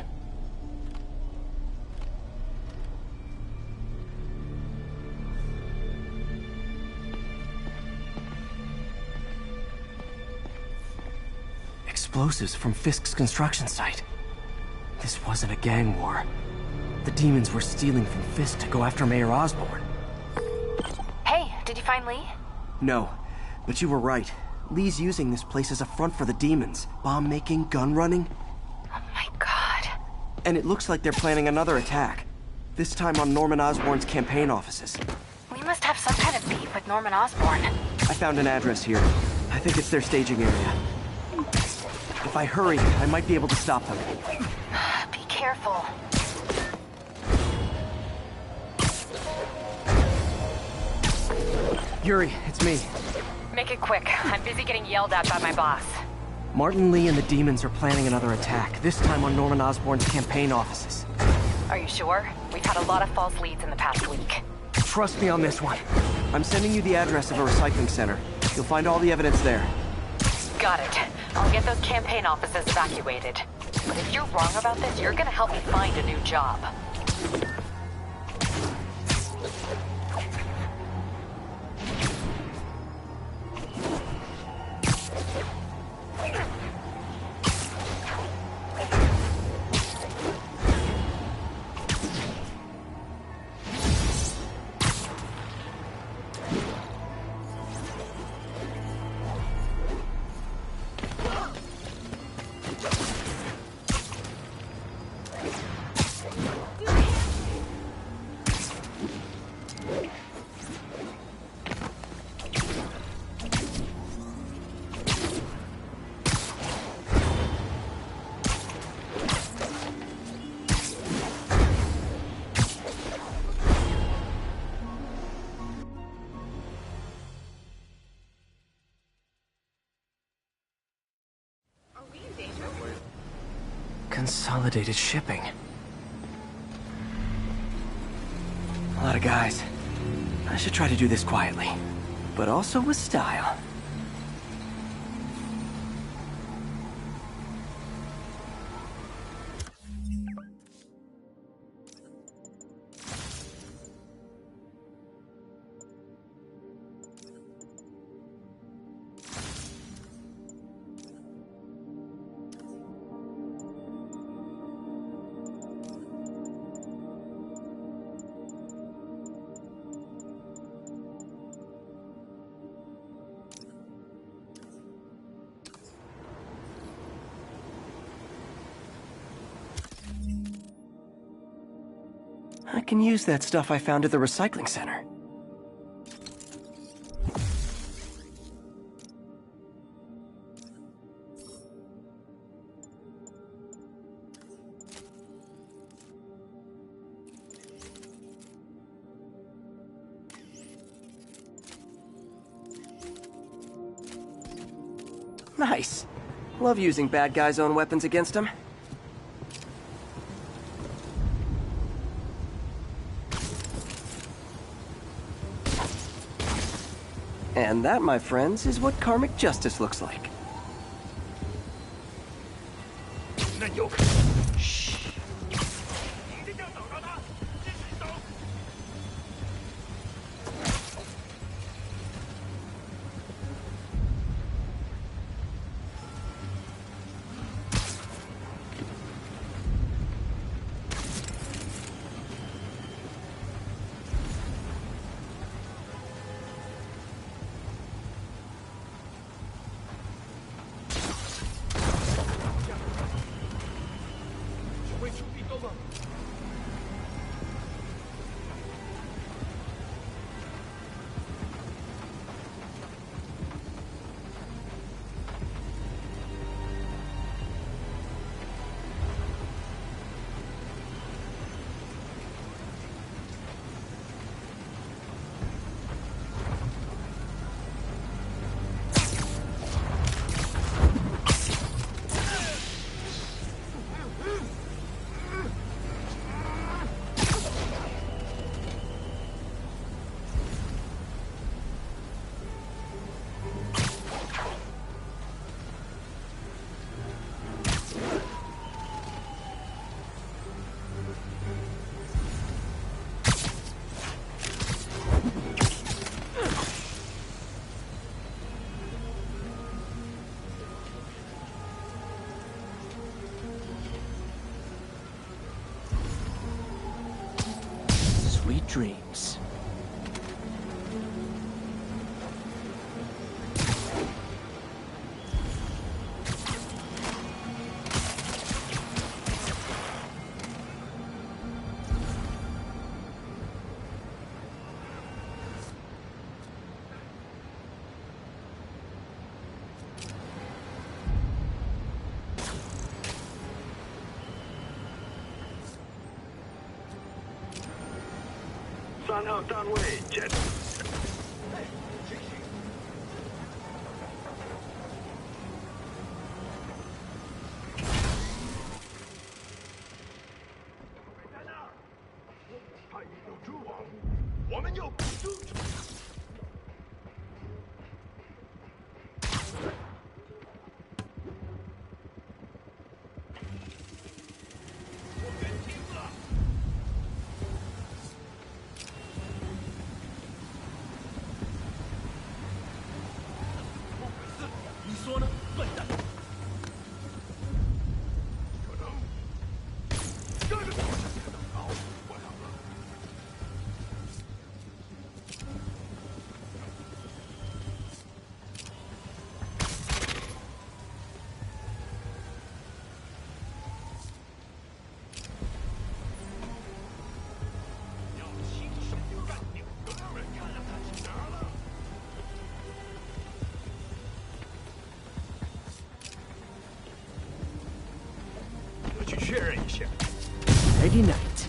Explosives from Fisk's construction site. This wasn't a gang war. The demons were stealing from Fisk to go after Mayor Osborn. Hey, did you find Lee? No, but you were right. Lee's using this place as a front for the demons. Bomb-making, gun-running. Oh my god. And it looks like they're planning another attack. This time on Norman Osborn's campaign offices. We must have some kind of beef with Norman Osborn. I found an address here. I think it's their staging area. If I hurry, I might be able to stop them. Be careful. Yuri, it's me. Make it quick. I'm busy getting yelled at by my boss. Martin Lee and the demons are planning another attack, this time on Norman Osborn's campaign offices. Are you sure? We've had a lot of false leads in the past week. Trust me on this one. I'm sending you the address of a recycling center. You'll find all the evidence there. Got it. I'll get those campaign offices evacuated. But if you're wrong about this, you're gonna help me find a new job. Consolidated shipping. A lot of guys. I should try to do this quietly, but also with style. I can use that stuff I found at the recycling center. Nice. Love using bad guys' own weapons against them. And that, my friends, is what karmic justice looks like. Sweet dreams. 3号单位前。我们有补助。你说呢，笨蛋？可能。这个怎么可能？好，我懂了。要亲手干掉，哥们，看他去哪儿了？我去确认一下。Lady Night.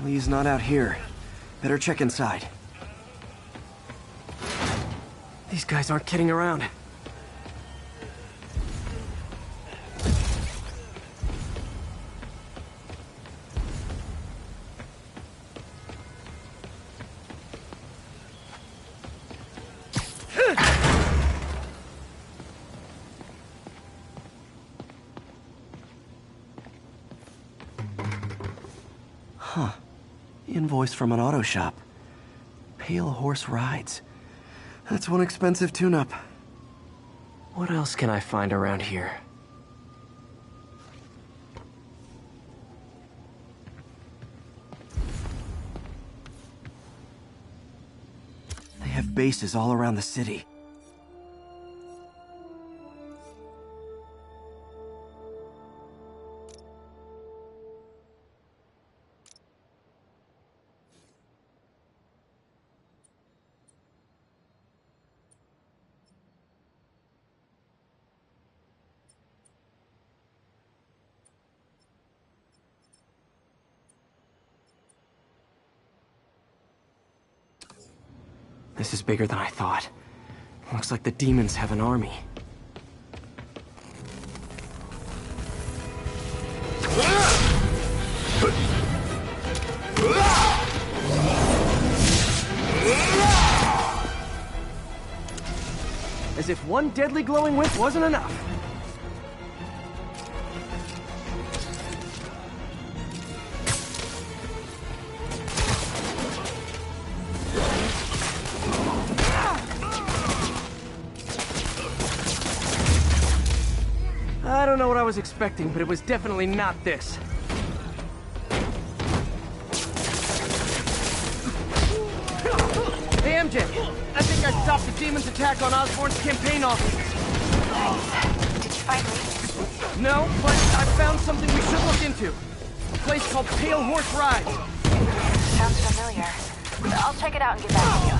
Lee's not out here. Better check inside. These guys aren't kidding around. Huh. Invoice from an auto shop. Pale Horse Rides. That's one expensive tune-up. What else can I find around here? They have bases all around the city. This is bigger than I thought. Looks like the demons have an army. As if one deadly glowing whip wasn't enough. I don't know what I was expecting, but it was definitely not this. Hey, MJ! I think I stopped the demon's attack on Osborn's campaign office. Nice. Did you find me? No, but I found something we should look into. A place called Pale Horse Rides. Sounds familiar. I'll check it out and get back to you.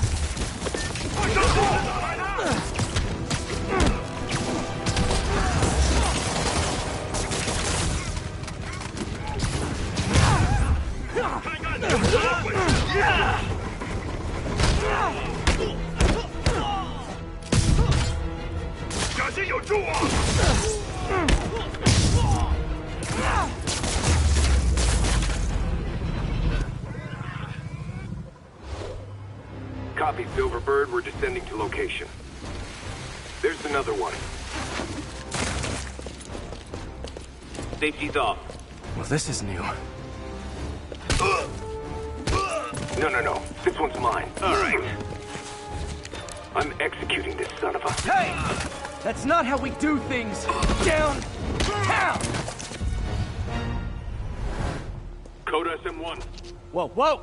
Copy, Silverbird. We're descending to location. There's another one. Safety's off. Well, this is new. No. This one's mine. All right. I'm executing this son of a... Hey! That's not how we do things! Downtown! Code SM1. Whoa!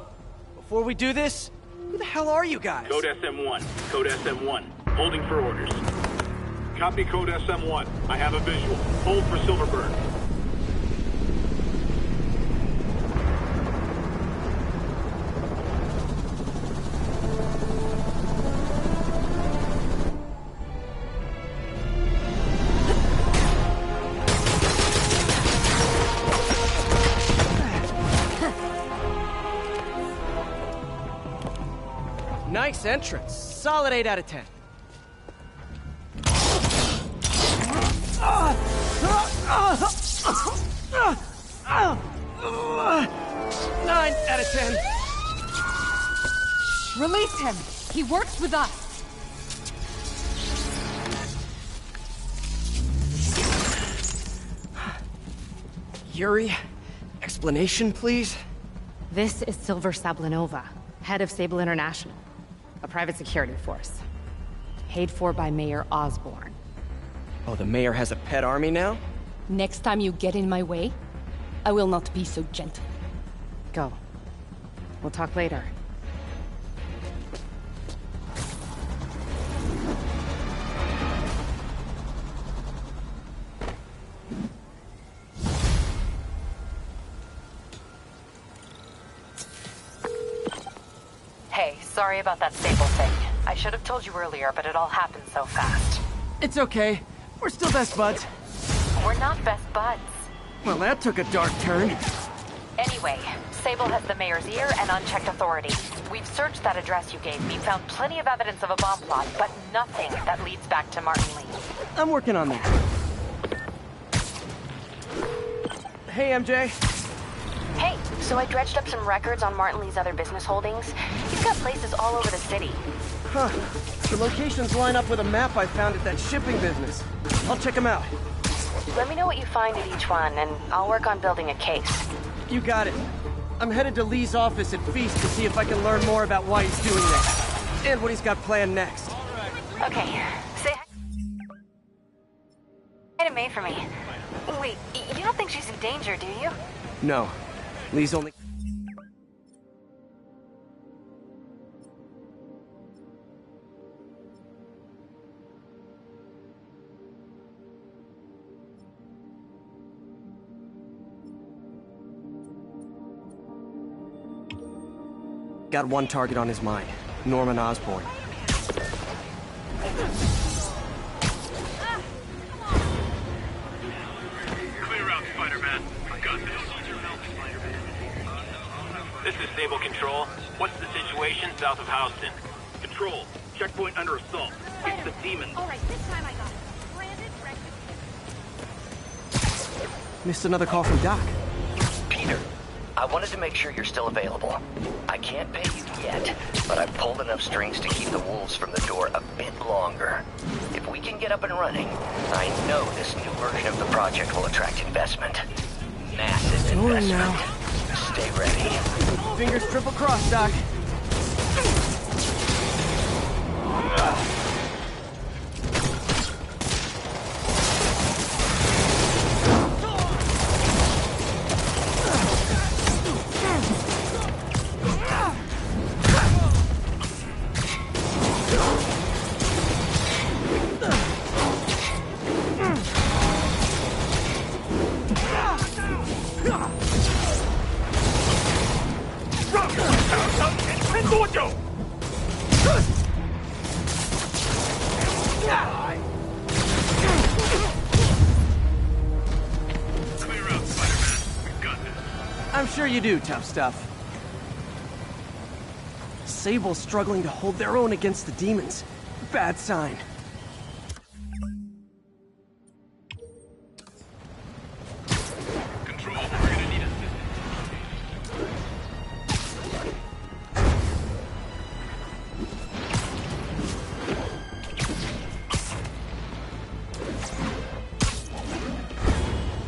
Before we do this, who the hell are you guys? Code SM1. Code SM1. Holding for orders. Copy Code SM1. I have a visual. Hold for Silverbird. Nice entrance. Solid 8 out of 10. 9 out of 10. Release him. He works with us. Yuri, explanation, please? This is Silver Sablinova, head of Sable International, a private security force. Paid for by Mayor Osborn. Oh, the mayor has a pet army now? Next time you get in my way, I will not be so gentle. Go. We'll talk later. Hey, sorry about that Sable thing. I should have told you earlier, but it all happened so fast. It's okay. We're still best buds. We're not best buds. Well, that took a dark turn. Anyway, Sable has the mayor's ear and unchecked authority. We've searched that address you gave me, found plenty of evidence of a bomb plot, but nothing that leads back to Martin Lee. I'm working on that. Hey, MJ. Hey, so I dredged up some records on Martin Lee's other business holdings. He's got places all over the city. Huh. The locations line up with a map I found at that shipping business. I'll check them out. Let me know what you find at each one, and I'll work on building a case. You got it. I'm headed to Lee's office at Feast to see if I can learn more about why he's doing that. And what he's got planned next. Okay, say hi to May for me. Wait, you don't think she's in danger, do you? No. Lee's only... Got one target on his mind. Norman Osborn. Clear out, Spider-Man. I got this. This is Sable Control. What's the situation south of Houston? Control. Checkpoint under assault. It's the demons. All right, this time I got it. Branded, Missed another call from Doc. Peter, I wanted to make sure you're still available. I can't pay you yet, but I've pulled enough strings to keep the wolves from the door a bit longer. If we can get up and running, I know this new version of the project will attract investment. Massive investment. Now. Stay ready. Fingers triple crossed, Doc. I'm sure you do, tough stuff. Sable's struggling to hold their own against the demons. Bad sign. Control, we're gonna need assistance.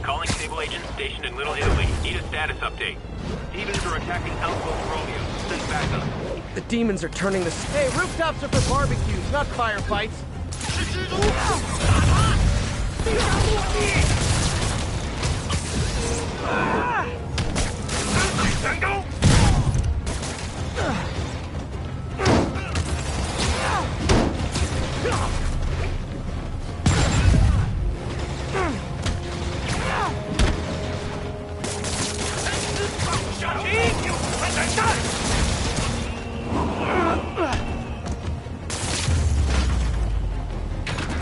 Calling Sable agents stationed in Little Italy. Need a status update. Demons are attacking Outpost Romeo. Send backup. The demons are turning the... Hey, rooftops are for barbecues, not firefights.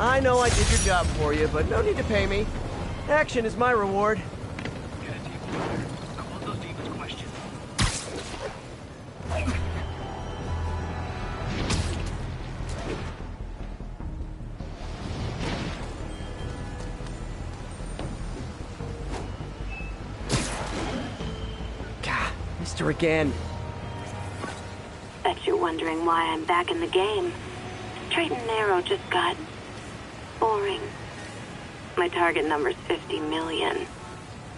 I know I did your job for you, but no need to pay me. Action is my reward. faster again. Bet you're wondering why I'm back in the game. Straight and narrow just got boring. My target number's 50 million.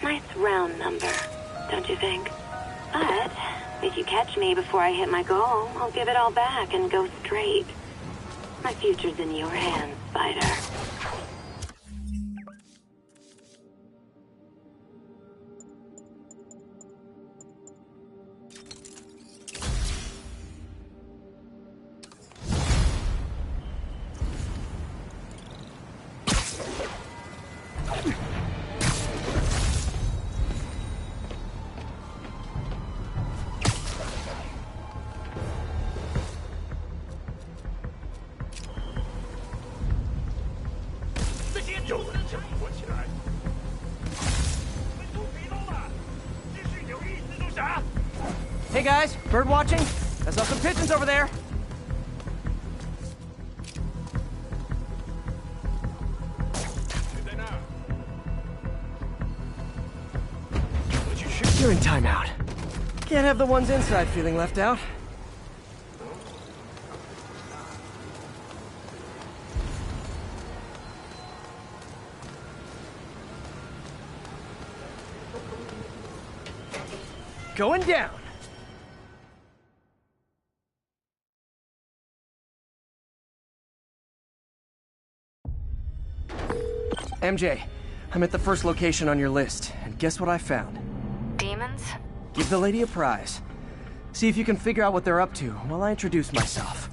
Nice round number, don't you think? But if you catch me before I hit my goal, I'll give it all back and go straight. My future's in your hands, Spider. Hey guys, bird watching? I saw some pigeons over there. You're in timeout. Can't have the ones inside feeling left out. Going down. MJ, I'm at the first location on your list, and guess what I found? Demons? Give the lady a prize. See if you can figure out what they're up to while I introduce myself.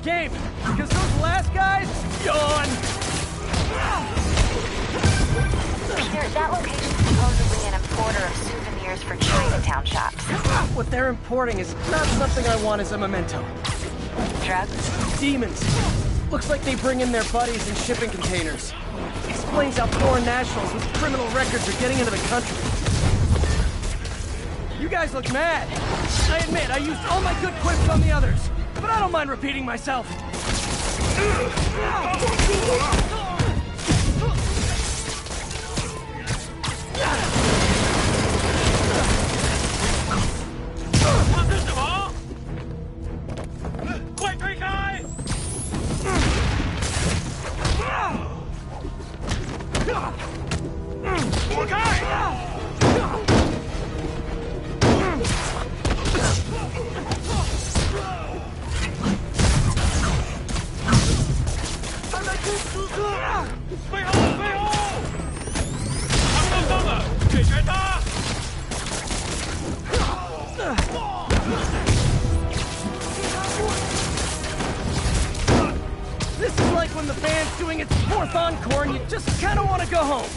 Game, because those last guys, yawn. Peter, that location's supposedly an importer of souvenirs for Chinatown shops. What they're importing is not something I want as a memento. Drugs? Demons. Looks like they bring in their buddies in shipping containers. Explains how foreign nationals with criminal records are getting into the country. guys look mad. I admit, I used all my good quips on the others, but I don't mind repeating myself. This is like when the band's doing its 4th encore and you just kind of want to go home.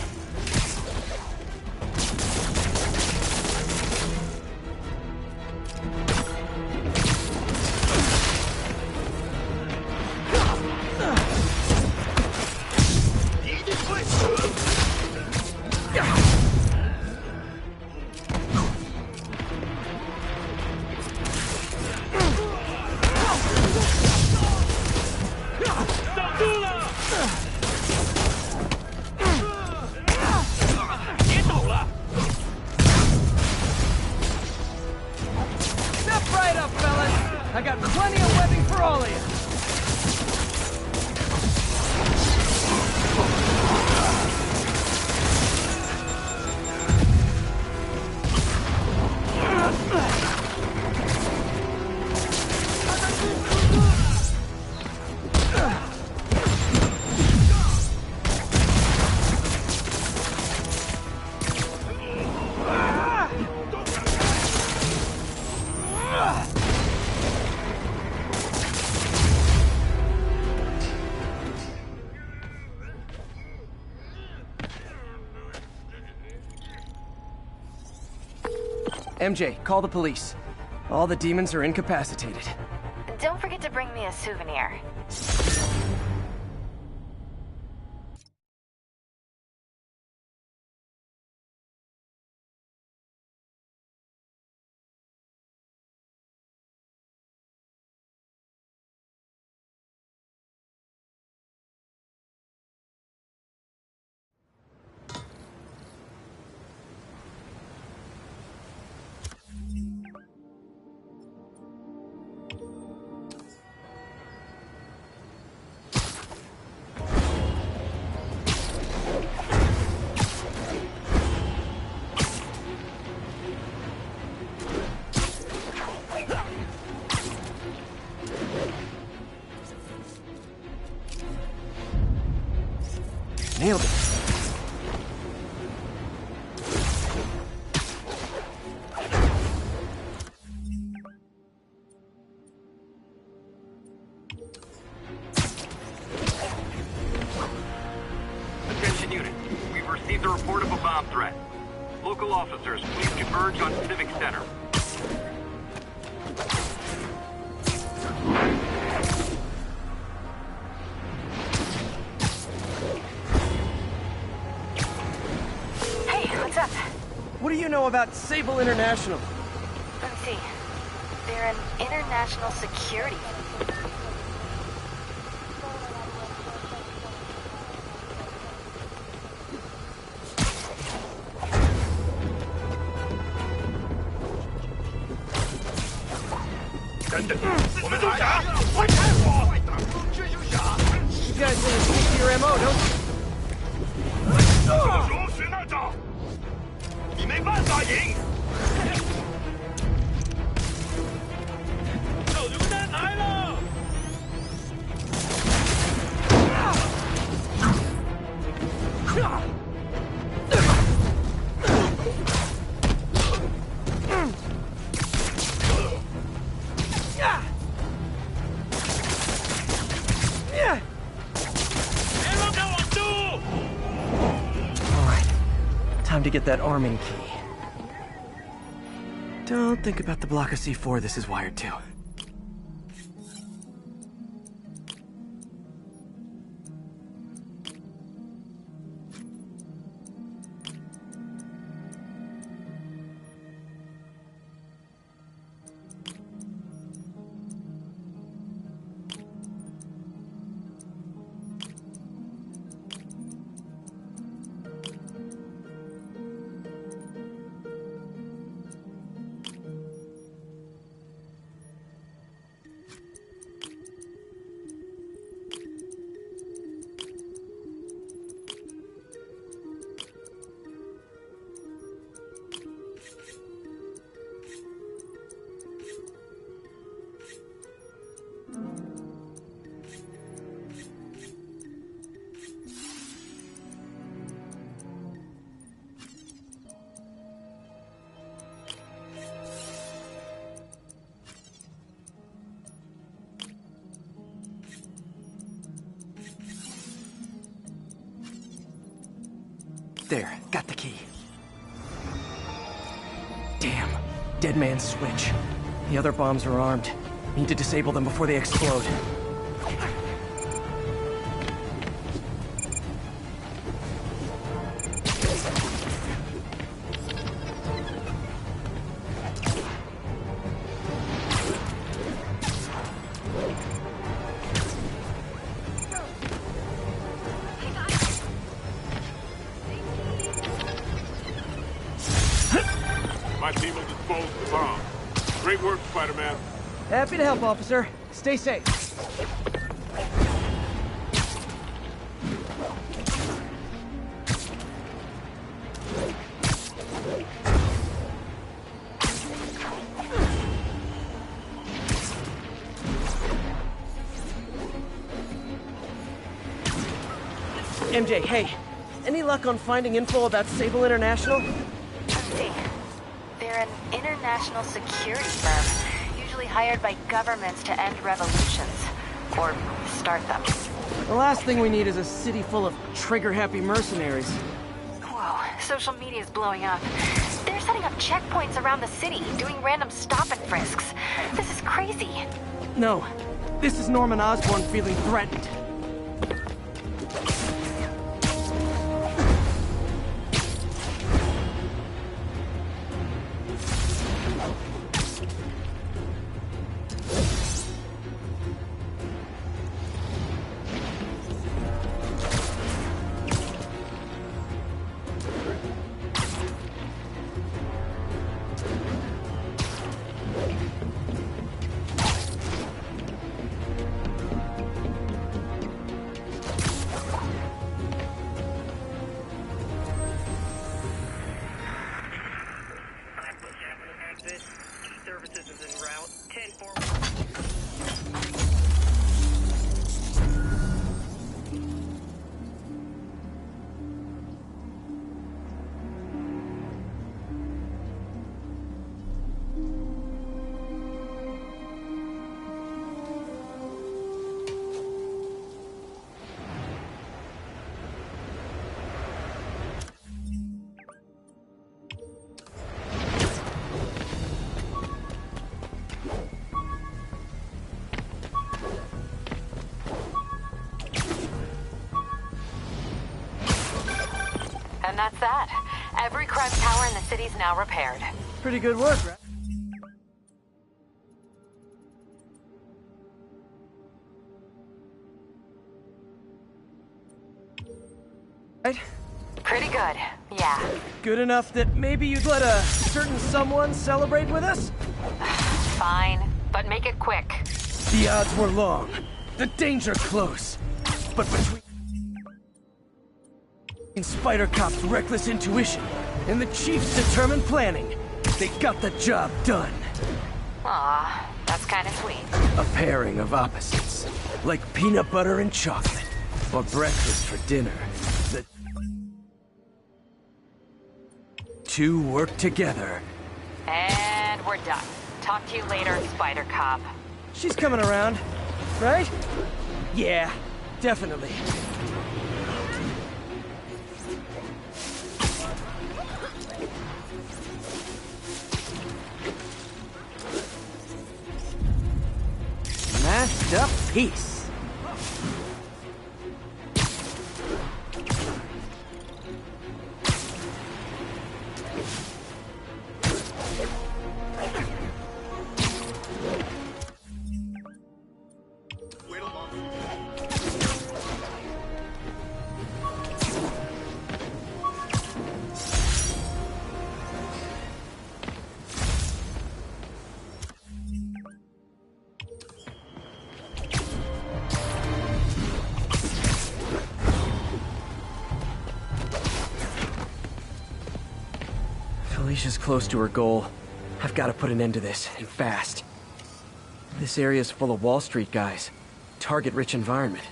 Step right up, fellas. I got plenty of webbing for all of you. MJ, call the police. All the demons are incapacitated. Don't forget to bring me a souvenir. Nailed it. Attention unit. We've received a report of a bomb threat. Local officers, please converge on Civic Center. Hey, what's up? What do you know about Sable International? Let's see. They're an international security. You guys need to stick to your MO, don't you? 如实那招，你没办法赢。手榴弹来了！Time to get that arming key. Don't think about the block of C4 this is wired to. There, got the key. Damn. Dead man's switch. The other bombs are armed. Need to disable them before they explode. My team will dispose of the bomb. Great work, Spider-Man. Happy to help, officer. Stay safe. MJ, hey. Any luck on finding info about Sable International? Let's see. They're an international security firm, usually hired by governments to end revolutions. Or start them. The last thing we need is a city full of trigger-happy mercenaries. Whoa, social media's blowing up. They're setting up checkpoints around the city, doing random stop and frisks. This is crazy. No, this is Norman Osborn feeling threatened. And that's that. Every crime tower in the city's now repaired. Pretty good work, right? Right? Pretty good, yeah. Good enough that maybe you'd let a certain someone celebrate with us? Fine, but make it quick. The odds were long, the danger close. But between Spider Cop's reckless intuition and the Chief's determined planning, they got the job done. Aw, that's kind of sweet. A pairing of opposites, like peanut butter and chocolate, or breakfast for dinner. The two work together. And we're done. Talk to you later, Spider Cop. She's coming around, right? Yeah, definitely. Masterpiece. Felicia's close to her goal. I've got to put an end to this, and fast. This area's full of Wall Street guys. Target-rich environment.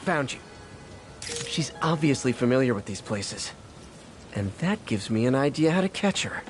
Found you. She's obviously familiar with these places. And that gives me an idea how to catch her.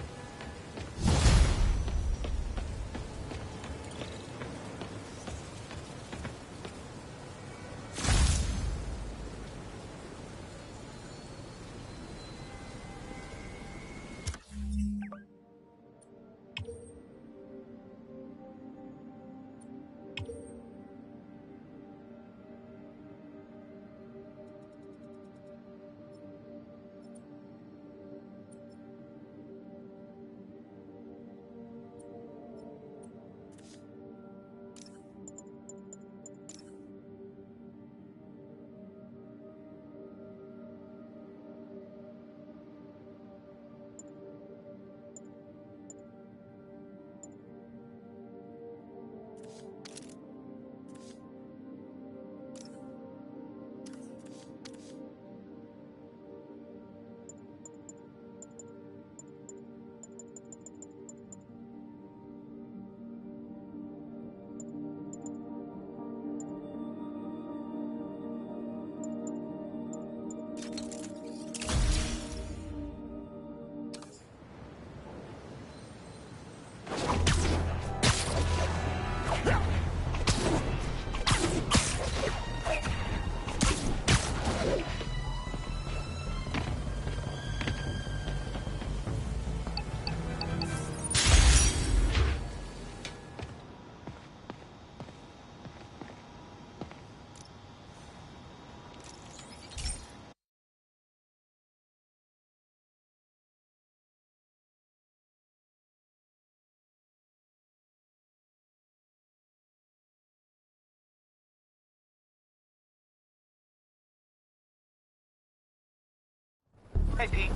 Hey, Pete.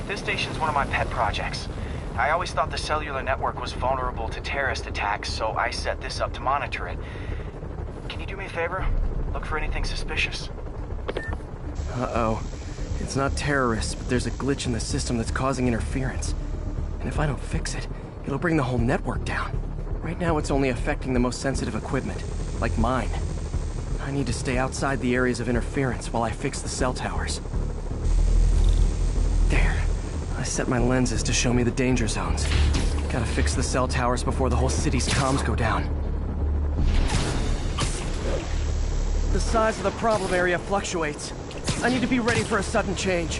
This station's one of my pet projects. I always thought the cellular network was vulnerable to terrorist attacks, so I set this up to monitor it. Can you do me a favor? Look for anything suspicious. Uh-oh. It's not terrorists, but there's a glitch in the system that's causing interference. And if I don't fix it, it'll bring the whole network down. Right now it's only affecting the most sensitive equipment, like mine. I need to stay outside the areas of interference while I fix the cell towers. There. I set my lenses to show me the danger zones. Gotta fix the cell towers before the whole city's comms go down. The size of the problem area fluctuates. I need to be ready for a sudden change.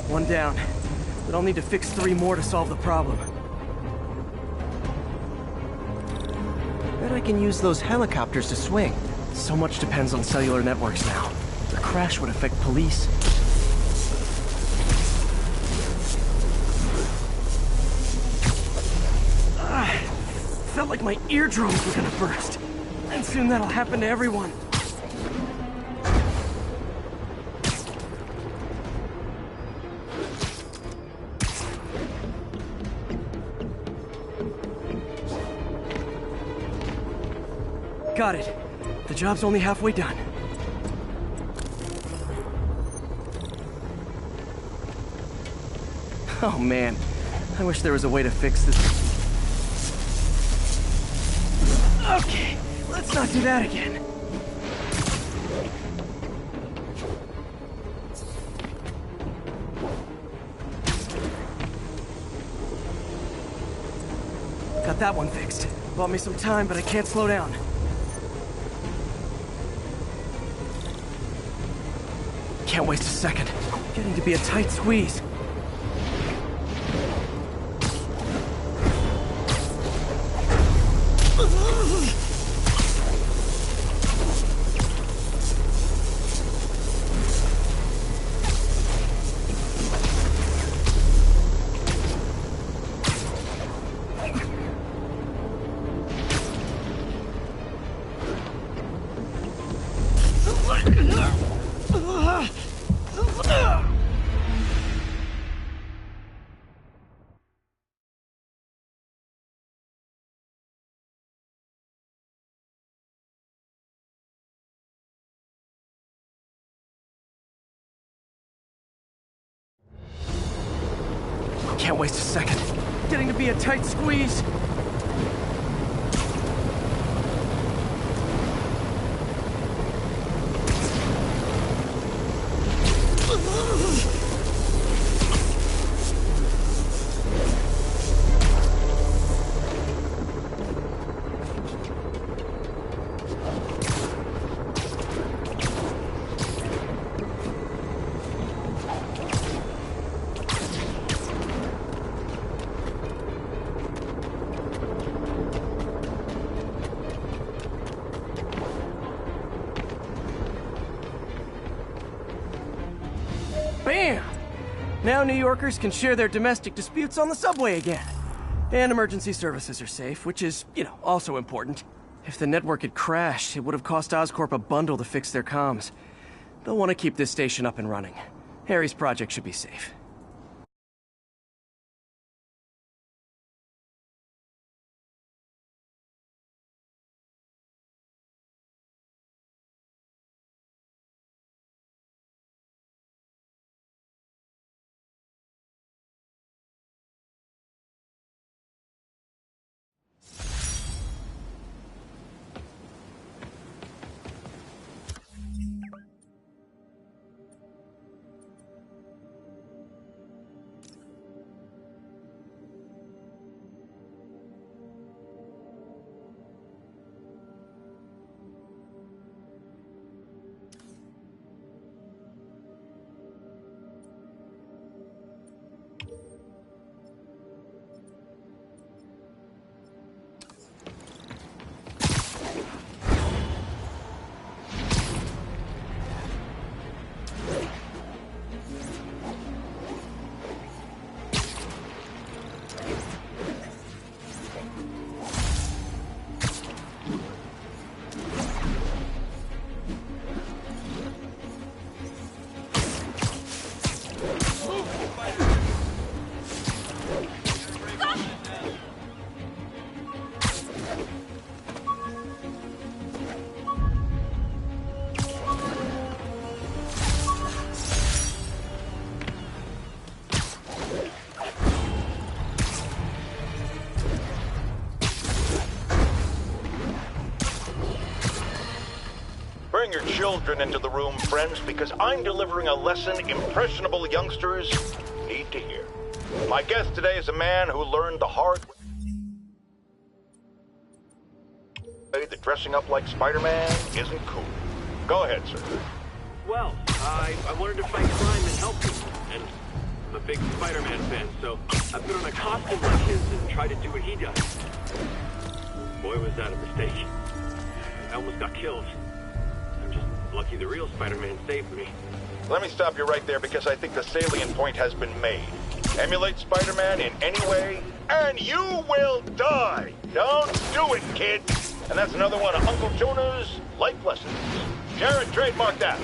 One down. But I'll need to fix 3 more to solve the problem. Bet I can use those helicopters to swing. So much depends on cellular networks now. The crash would affect police. Felt like my eardrums were gonna burst. And soon that'll happen to everyone. Got it. The job's only halfway done. Oh man, I wish there was a way to fix this. Okay, let's not do that again. Got that one fixed. Bought me some time, but I can't slow down. Can't waste a second. Getting to be a tight squeeze. Can't waste a second. Getting to be a tight squeeze. Bam! Now New Yorkers can share their domestic disputes on the subway again. And emergency services are safe, which is, also important. If the network had crashed, it would have cost Oscorp a bundle to fix their comms. They'll want to keep this station up and running. Harry's project should be safe. Bring your children into the room, friends, because I'm delivering a lesson impressionable youngsters need to hear. My guest today is a man who learned the hard way that dressing up like Spider-Man isn't cool. Go ahead, sir. Well, I wanted to fight crime and help people, and I'm a big Spider-Man fan, so I put on a costume like his and tried to do what he does. Boy, was that a mistake. I almost got killed. I'm just lucky the real Spider-Man saved me. Let me stop you right there because I think the salient point has been made. Emulate Spider-Man in any way, and you will die! Don't do it, kid! And that's another one of Uncle Jonah's life lessons. Jared, trademark that.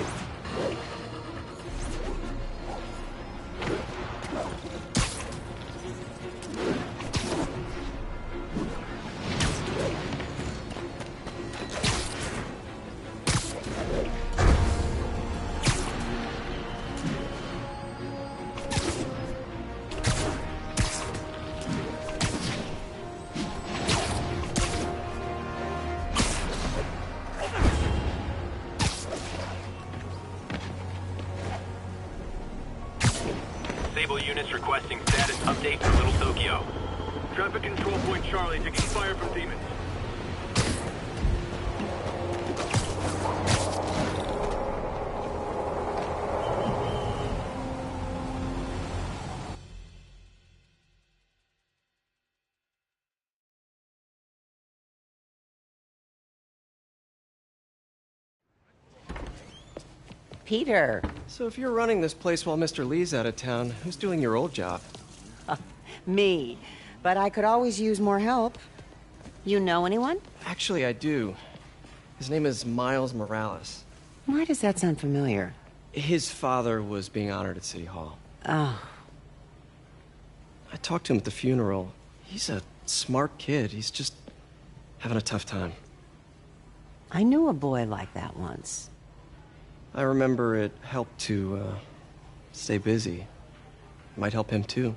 Units requesting status update for Little Tokyo. Traffic control point Charlie taking fire from demons. Peter. So if you're running this place while Mr. Lee's out of town, who's doing your old job? Me. But I could always use more help. You know anyone? Actually, I do. His name is Miles Morales. Why does that sound familiar? His father was being honored at City Hall. Oh. I talked to him at the funeral. He's a smart kid. He's just having a tough time. I knew a boy like that once. I remember it helped to stay busy. Might help him too.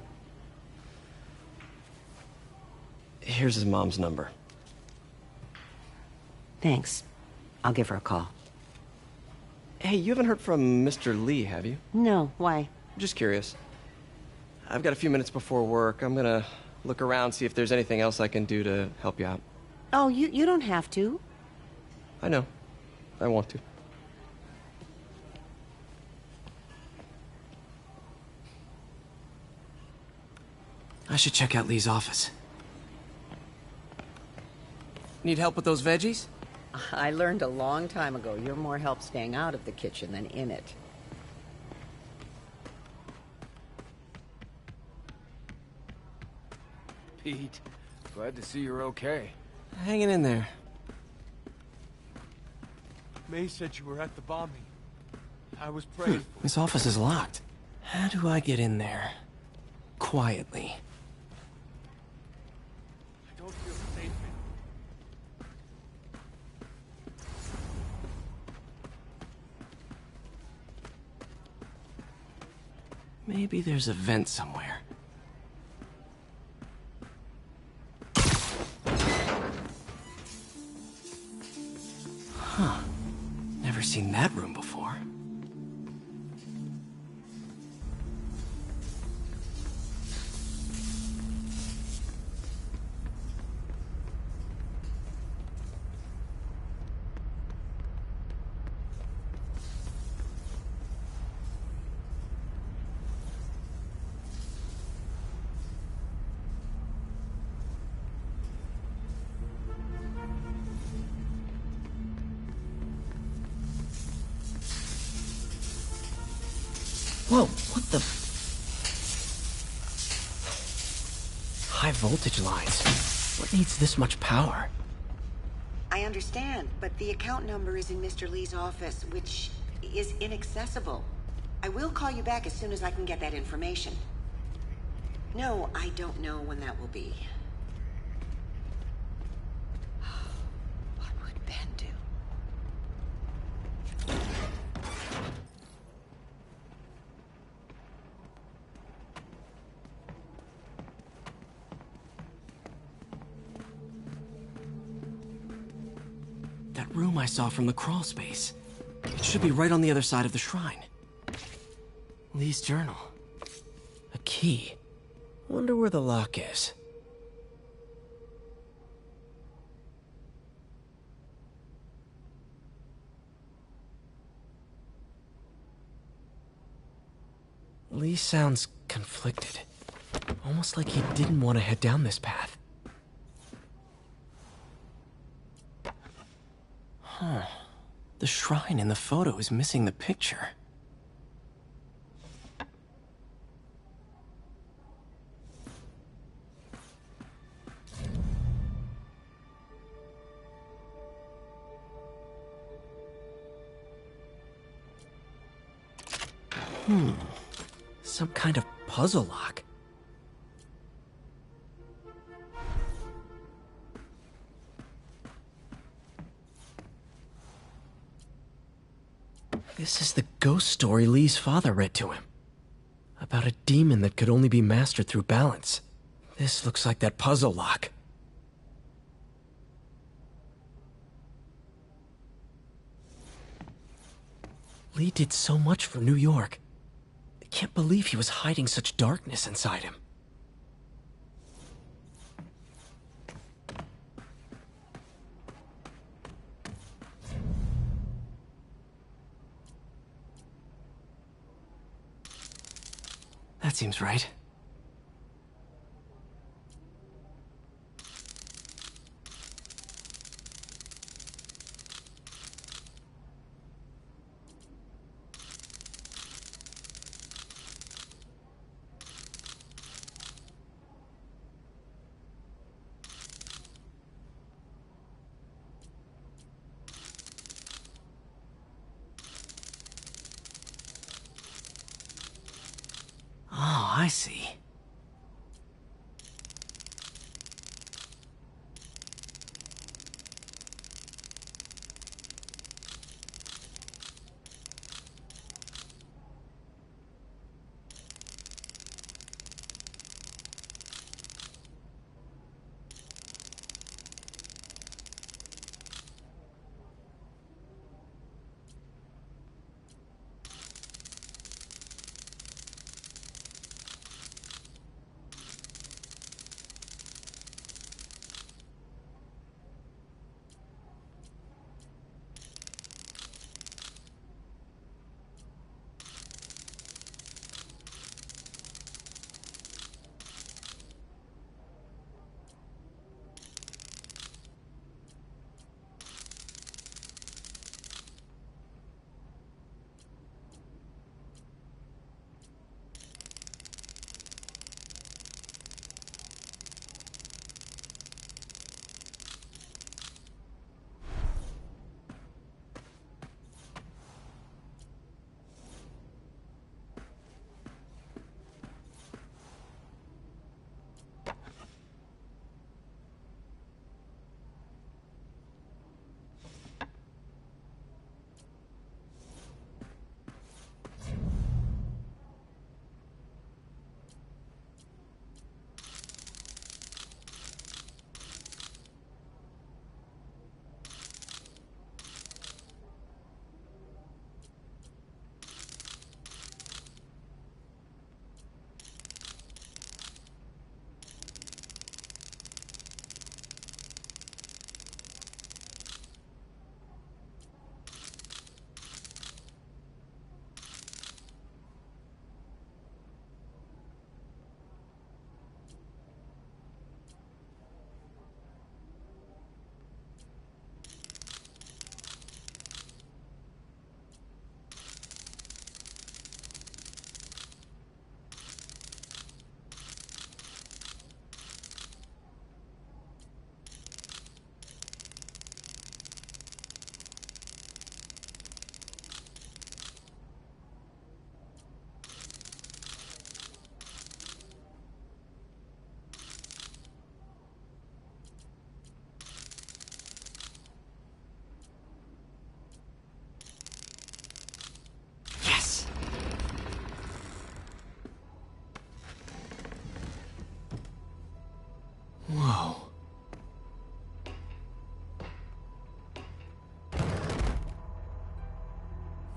Here's his mom's number. Thanks. I'll give her a call. Hey, you haven't heard from Mr. Lee, have you? No, why? Just curious. I've got a few minutes before work. I'm gonna look around, see if there's anything else I can do to help you out. Oh, you don't have to. I know. I want to. I should check out Lee's office. Need help with those veggies? I learned a long time ago you're more help staying out of the kitchen than in it. Pete, glad to see you're okay. Hanging in there. May said you were at the bombing. I was praying for This office is locked. How do I get in there? Quietly. I don't feel safe. Maybe there's a vent somewhere. Huh. Never seen that room before. Whoa, what the... High voltage lines. What needs this much power? I understand, but the account number is in Mr. Lee's office, which is inaccessible. I will call you back as soon as I can get that information. No, I don't know when that will be. What would Ben do? That room I saw from the crawl space. It should be right on the other side of the shrine. Lee's journal. A key. Wonder where the lock is. Lee sounds conflicted. Almost like he didn't want to head down this path. Huh. The shrine in the photo is missing the picture. Some kind of puzzle lock. This is the ghost story Lee's father read to him. About a demon that could only be mastered through balance. This looks like that puzzle lock. Lee did so much for New York. I can't believe he was hiding such darkness inside him. That seems right. Oh, I see.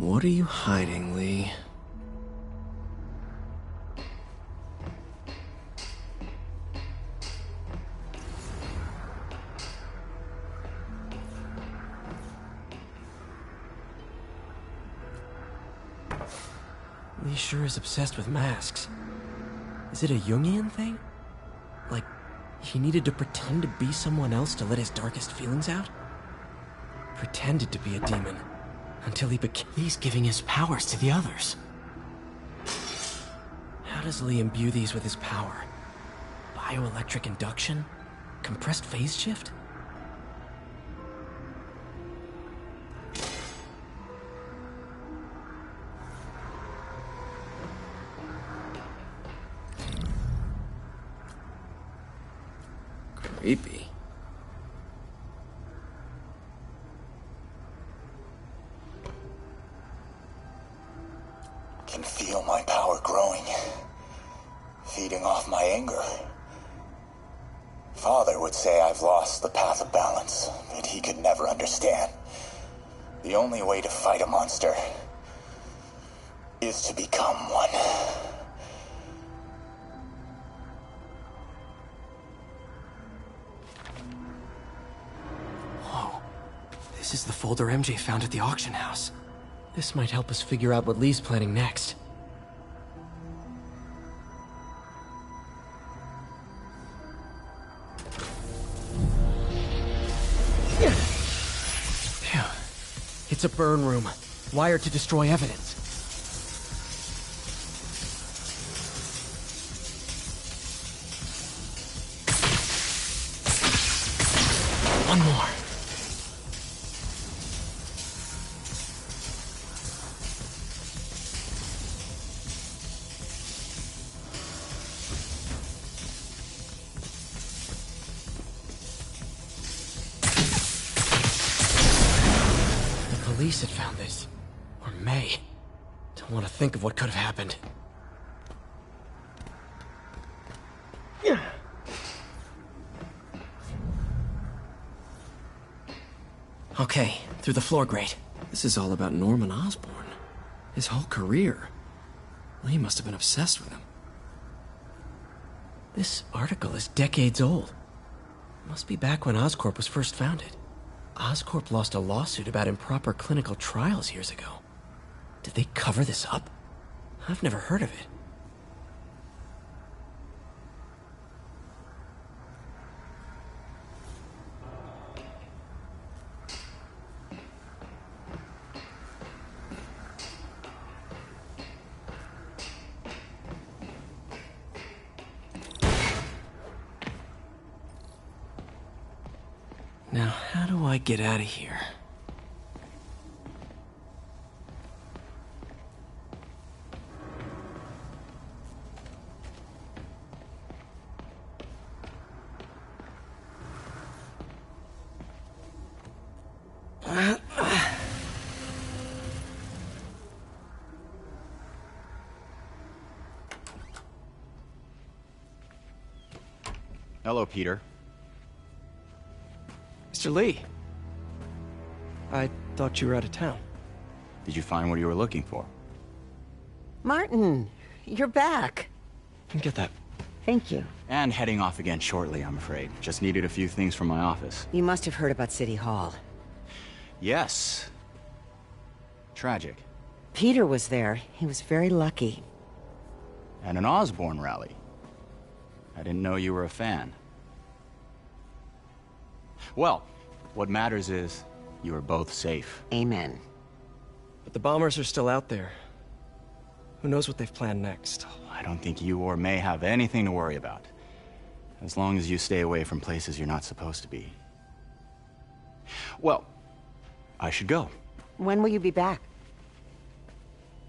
What are you hiding, Lee? Lee sure is obsessed with masks. Is it a Jungian thing? Like, he needed to pretend to be someone else to let his darkest feelings out? Pretended to be a demon, until he became... He's giving his powers to the others. How does Lee imbue these with his power? Bioelectric induction? Compressed phase shift? Creepy. Can feel my power growing, feeding off my anger. Father would say I've lost the path of balance, but he could never understand. The only way to fight a monster is to become one. Whoa. This is the folder MJ found at the auction house. This might help us figure out what Lee's planning next. Phew. It's a burn room, wired to destroy evidence. One more. Police had found this. Or May. Don't want to think of what could have happened. Okay, through the floor grate. This is all about Norman Osborn. His whole career. Lee must have been obsessed with him. This article is decades old. Must be back when Oscorp was first founded. Oscorp lost a lawsuit about improper clinical trials years ago. Did they cover this up? I've never heard of it. Now, how do I get out of here? Hello, Peter. Mr. Lee. I thought you were out of town. Did you find what you were looking for? Martin, you're back. Get that. Thank you. And heading off again shortly, I'm afraid. Just needed a few things from my office. You must have heard about City Hall. Yes. Tragic. Peter was there. He was very lucky. At an Osborn rally. I didn't know you were a fan. Well, what matters is you are both safe. Amen. But the bombers are still out there. Who knows what they've planned next? I don't think you or May have anything to worry about. As long as you stay away from places you're not supposed to be. Well, I should go. When will you be back?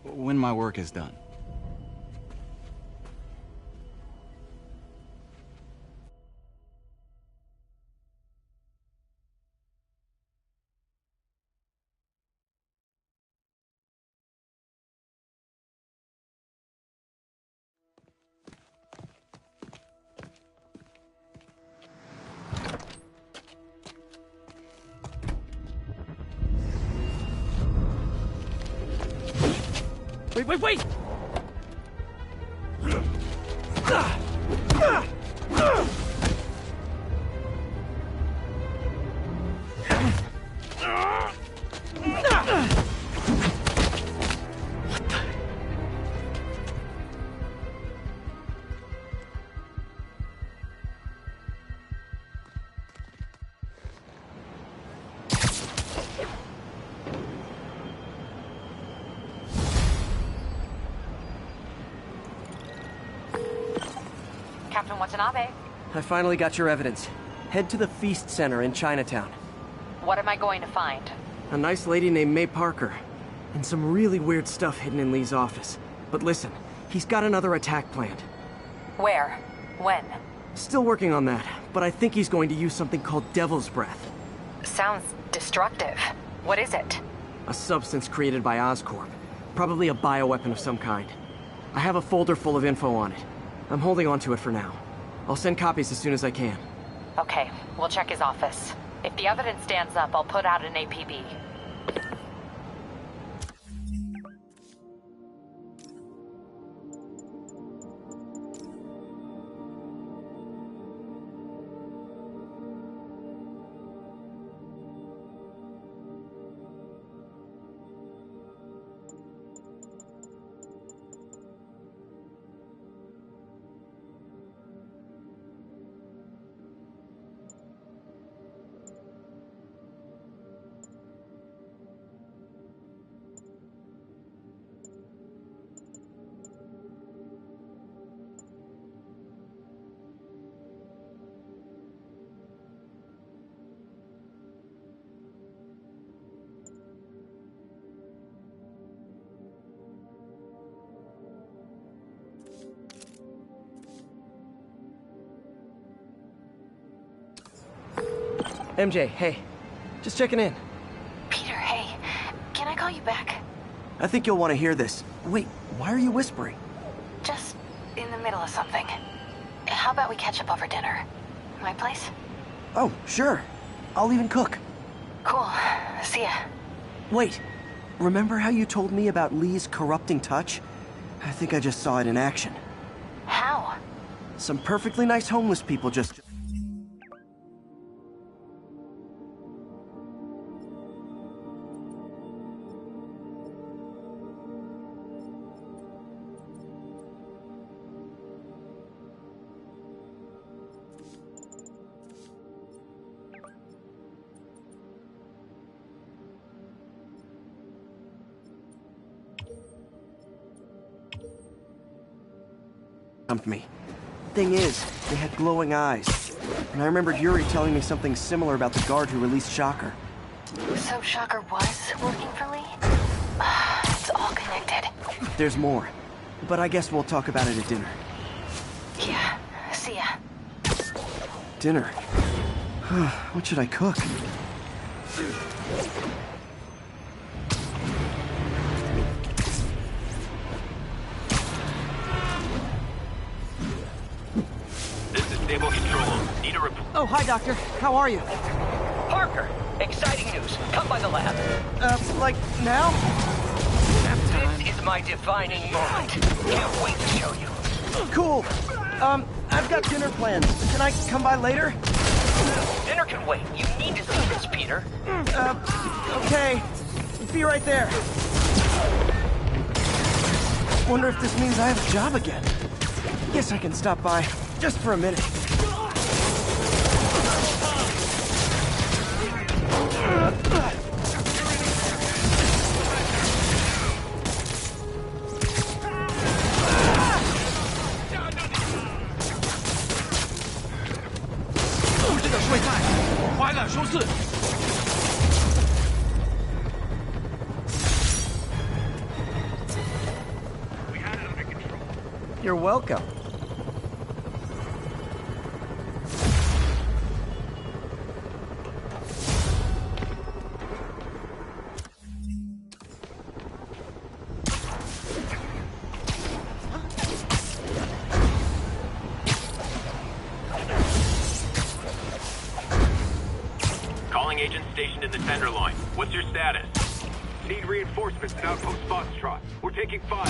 When my work is done. Wait! Captain Watanabe, I finally got your evidence. Head to the Feast Center in Chinatown. what am I going to find? A nice lady named May Parker. And some really weird stuff hidden in Lee's office. But listen, he's got another attack planned. Where? When? Still working on that, but I think he's going to use something called Devil's Breath. Sounds destructive. What is it? A substance created by Oscorp. Probably a bioweapon of some kind. I have a folder full of info on it. I'm holding on to it for now. I'll send copies as soon as I can. Okay, we'll check his office. If the evidence stands up, I'll put out an APB. MJ, hey. Just checking in. Peter, hey. Can I call you back? I think you'll want to hear this. Wait, why are you whispering? Just in the middle of something. How about we catch up over dinner? My place? Oh, sure. I'll even cook. Cool. See ya. Wait. Remember how you told me about Lee's corrupting touch? I think I just saw it in action. How? Some perfectly nice homeless people just... dumped me. Thing is, they had glowing eyes. And I remembered Yuri telling me something similar about the guard who released Shocker. So Shocker was working for Lee? It's all connected. There's more. But I guess we'll talk about it at dinner. Yeah. See ya. Dinner? What should I cook? Stable control. Need a report. Oh, hi, Doctor. How are you? Parker, exciting news. Come by the lab. Like now? This is my defining moment. Can't wait to show you. Cool. I've got dinner plans. Can I come by later? Dinner can wait. You need to see this, Peter. Okay. Be right there. Wonder if this means I have a job again. Guess I can stop by. Just for a minute. You're welcome. Calling agent stationed in the Tenderloin. What's your status? Need reinforcements at Outpost Foxtrot. We're taking fire.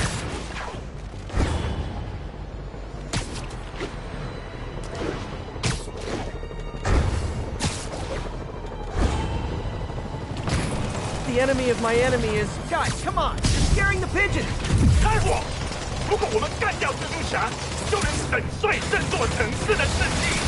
The enemy of my enemy is... Guys, come on! You're scaring the pigeons! 开火！如果我们干掉蜘蛛侠，就能粉碎这座城市的势力。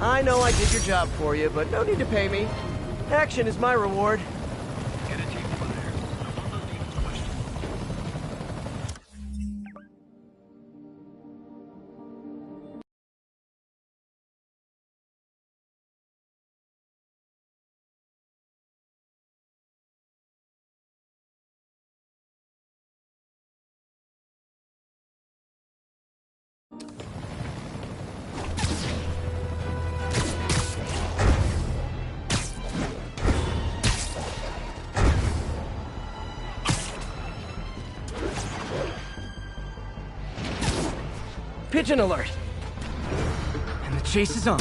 I know I did your job for you, but no need to pay me. Action is my reward. Pigeon alert! And the chase is on.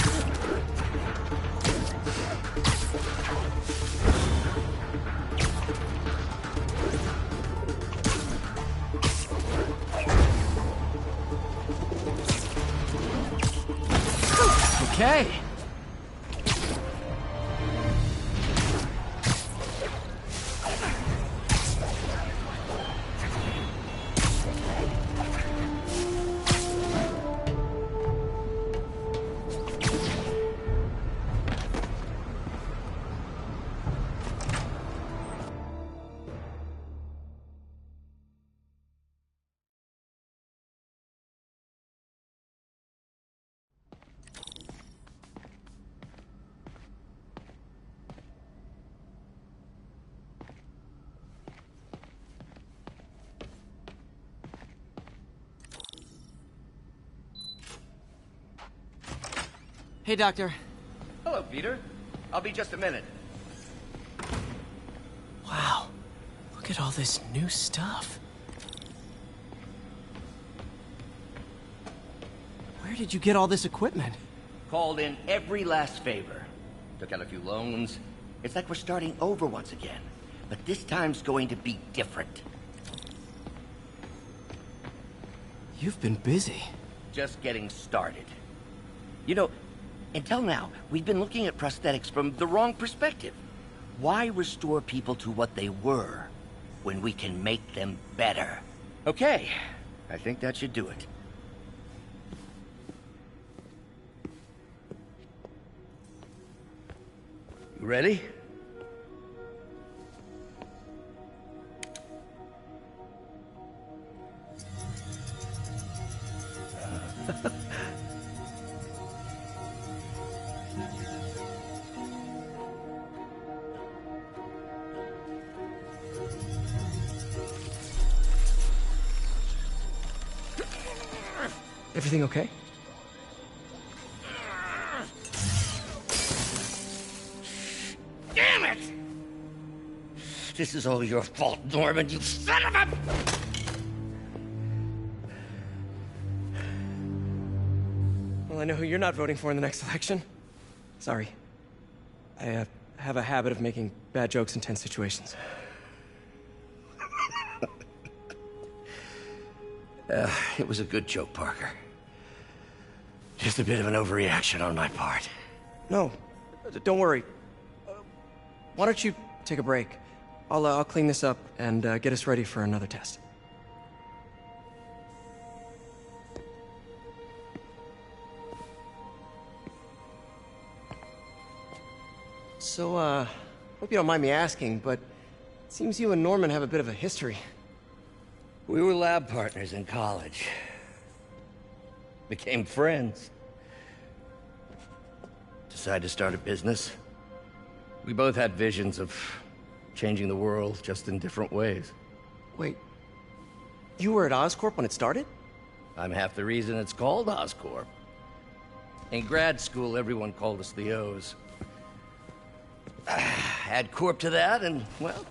Okay. Hey, Doctor. Hello, Peter. I'll be just a minute. Wow. Look at all this new stuff. Where did you get all this equipment? Called in every last favor. Took out a few loans. It's like we're starting over once again. But this time's going to be different. You've been busy. Just getting started. You know, until now, we've been looking at prosthetics from the wrong perspective. Why restore people to what they were when we can make them better? Okay, I think that should do it. You ready? Everything okay? Damn it! This is all your fault, Norman, you son of a... Well, I know who you're not voting for in the next election. Sorry. I have a habit of making bad jokes in tense situations. It was a good joke, Parker. Just a bit of an overreaction on my part. No, don't worry. Why don't you take a break? I'll clean this up and get us ready for another test. So, hope you don't mind me asking, but it seems you and Norman have a bit of a history. We were lab partners in college. Became friends. decide to start a business. We both had visions of changing the world, just in different ways. Wait, you were at Oscorp when it started? I'm half the reason it's called Oscorp. In grad school, everyone called us the O's. Add Corp to that, and, well,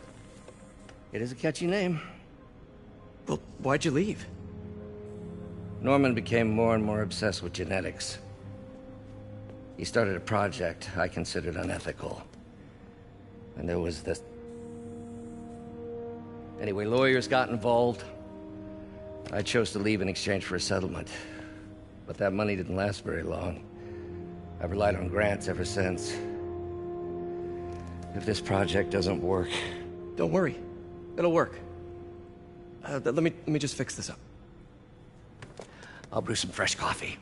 it is a catchy name. Well, why'd you leave? Norman became more and more obsessed with genetics. He started a project I considered unethical. And there was this... Anyway, lawyers got involved. I chose to leave in exchange for a settlement. But that money didn't last very long. I've relied on grants ever since. If this project doesn't work... Don't worry. It'll work. Let me just fix this up. I'll brew some fresh coffee.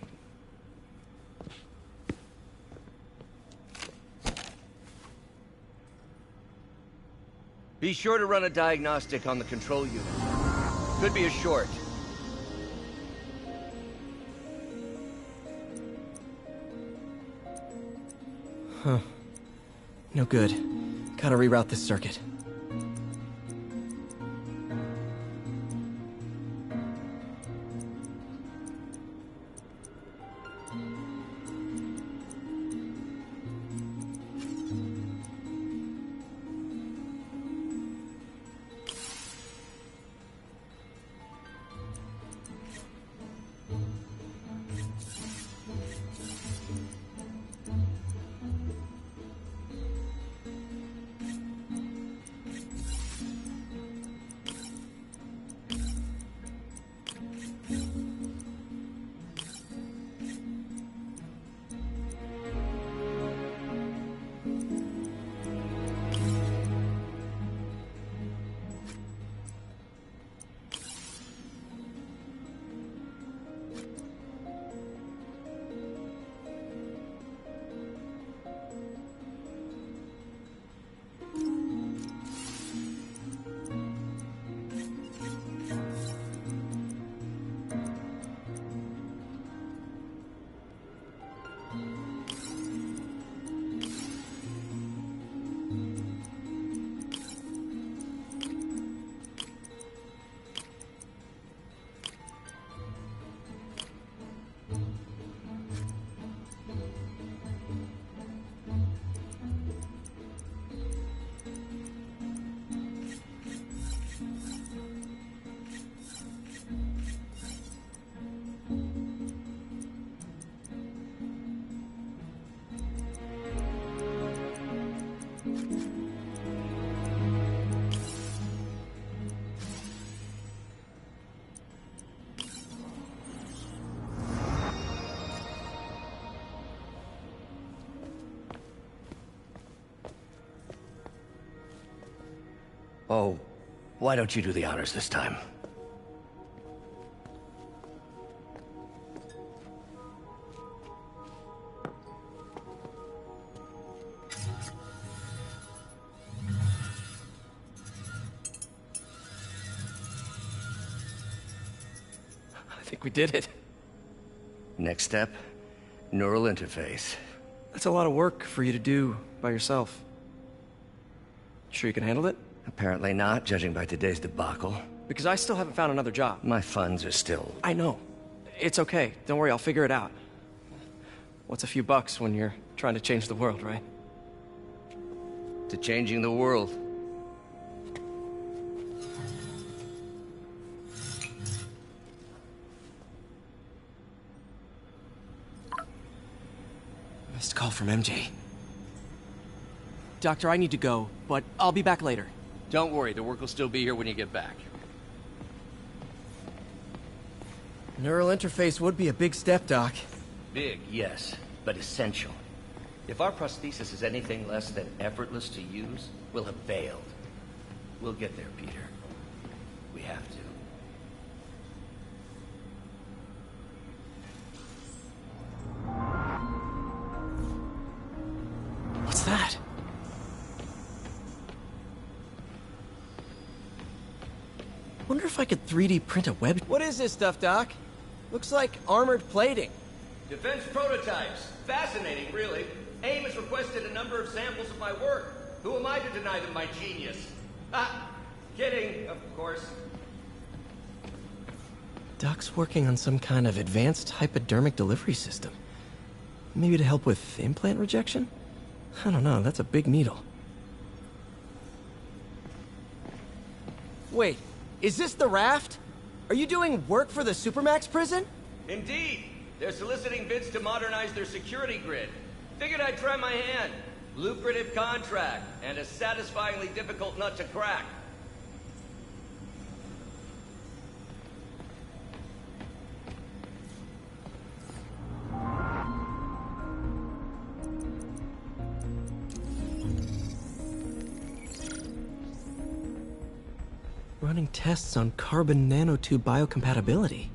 Be sure to run a diagnostic on the control unit. Could be a short. Huh. No good. Gotta reroute this circuit. Oh, why don't you do the honors this time? I think we did it. Next step, neural interface. That's a lot of work for you to do by yourself. Sure you can handle it? Apparently not, judging by today's debacle. Because I still haven't found another job. My funds are still... I know. It's okay. Don't worry, I'll figure it out. What's a few bucks when you're trying to change the world, right? To changing the world. Missed call from MJ. Doctor, I need to go, but I'll be back later. Don't worry, the work will still be here when you get back. Neural interface would be a big step, Doc. Big, yes, but essential. If our prosthesis is anything less than effortless to use, we'll have failed. We'll get there, Peter. We have to. What's that? Wonder if I could 3D print a web... What is this stuff, Doc? Looks like armored plating. Defense prototypes. Fascinating, really. AIM has requested a number of samples of my work. Who am I to deny them my genius? Ah, kidding, of course. Doc's working on some kind of advanced hypodermic delivery system. Maybe to help with implant rejection? I don't know, that's a big needle. Wait, is this the raft? Are you doing work for the Supermax prison? Indeed. They're soliciting bids to modernize their security grid. Figured I'd try my hand. Lucrative contract, and a satisfyingly difficult nut to crack. Running tests on carbon nanotube biocompatibility.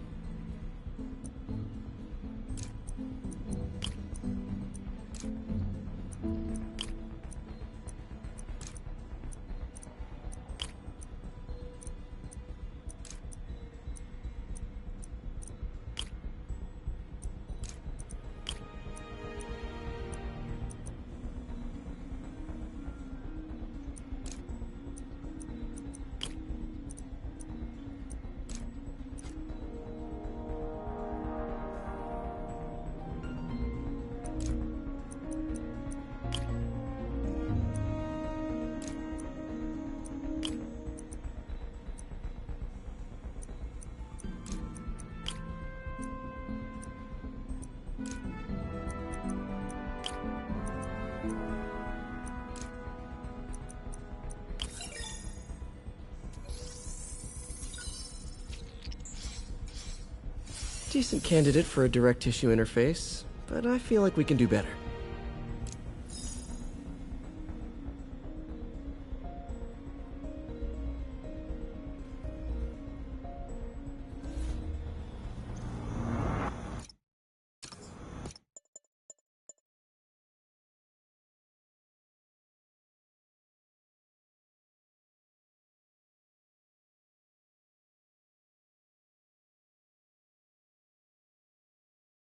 Decent candidate for a direct tissue interface, but I feel like we can do better.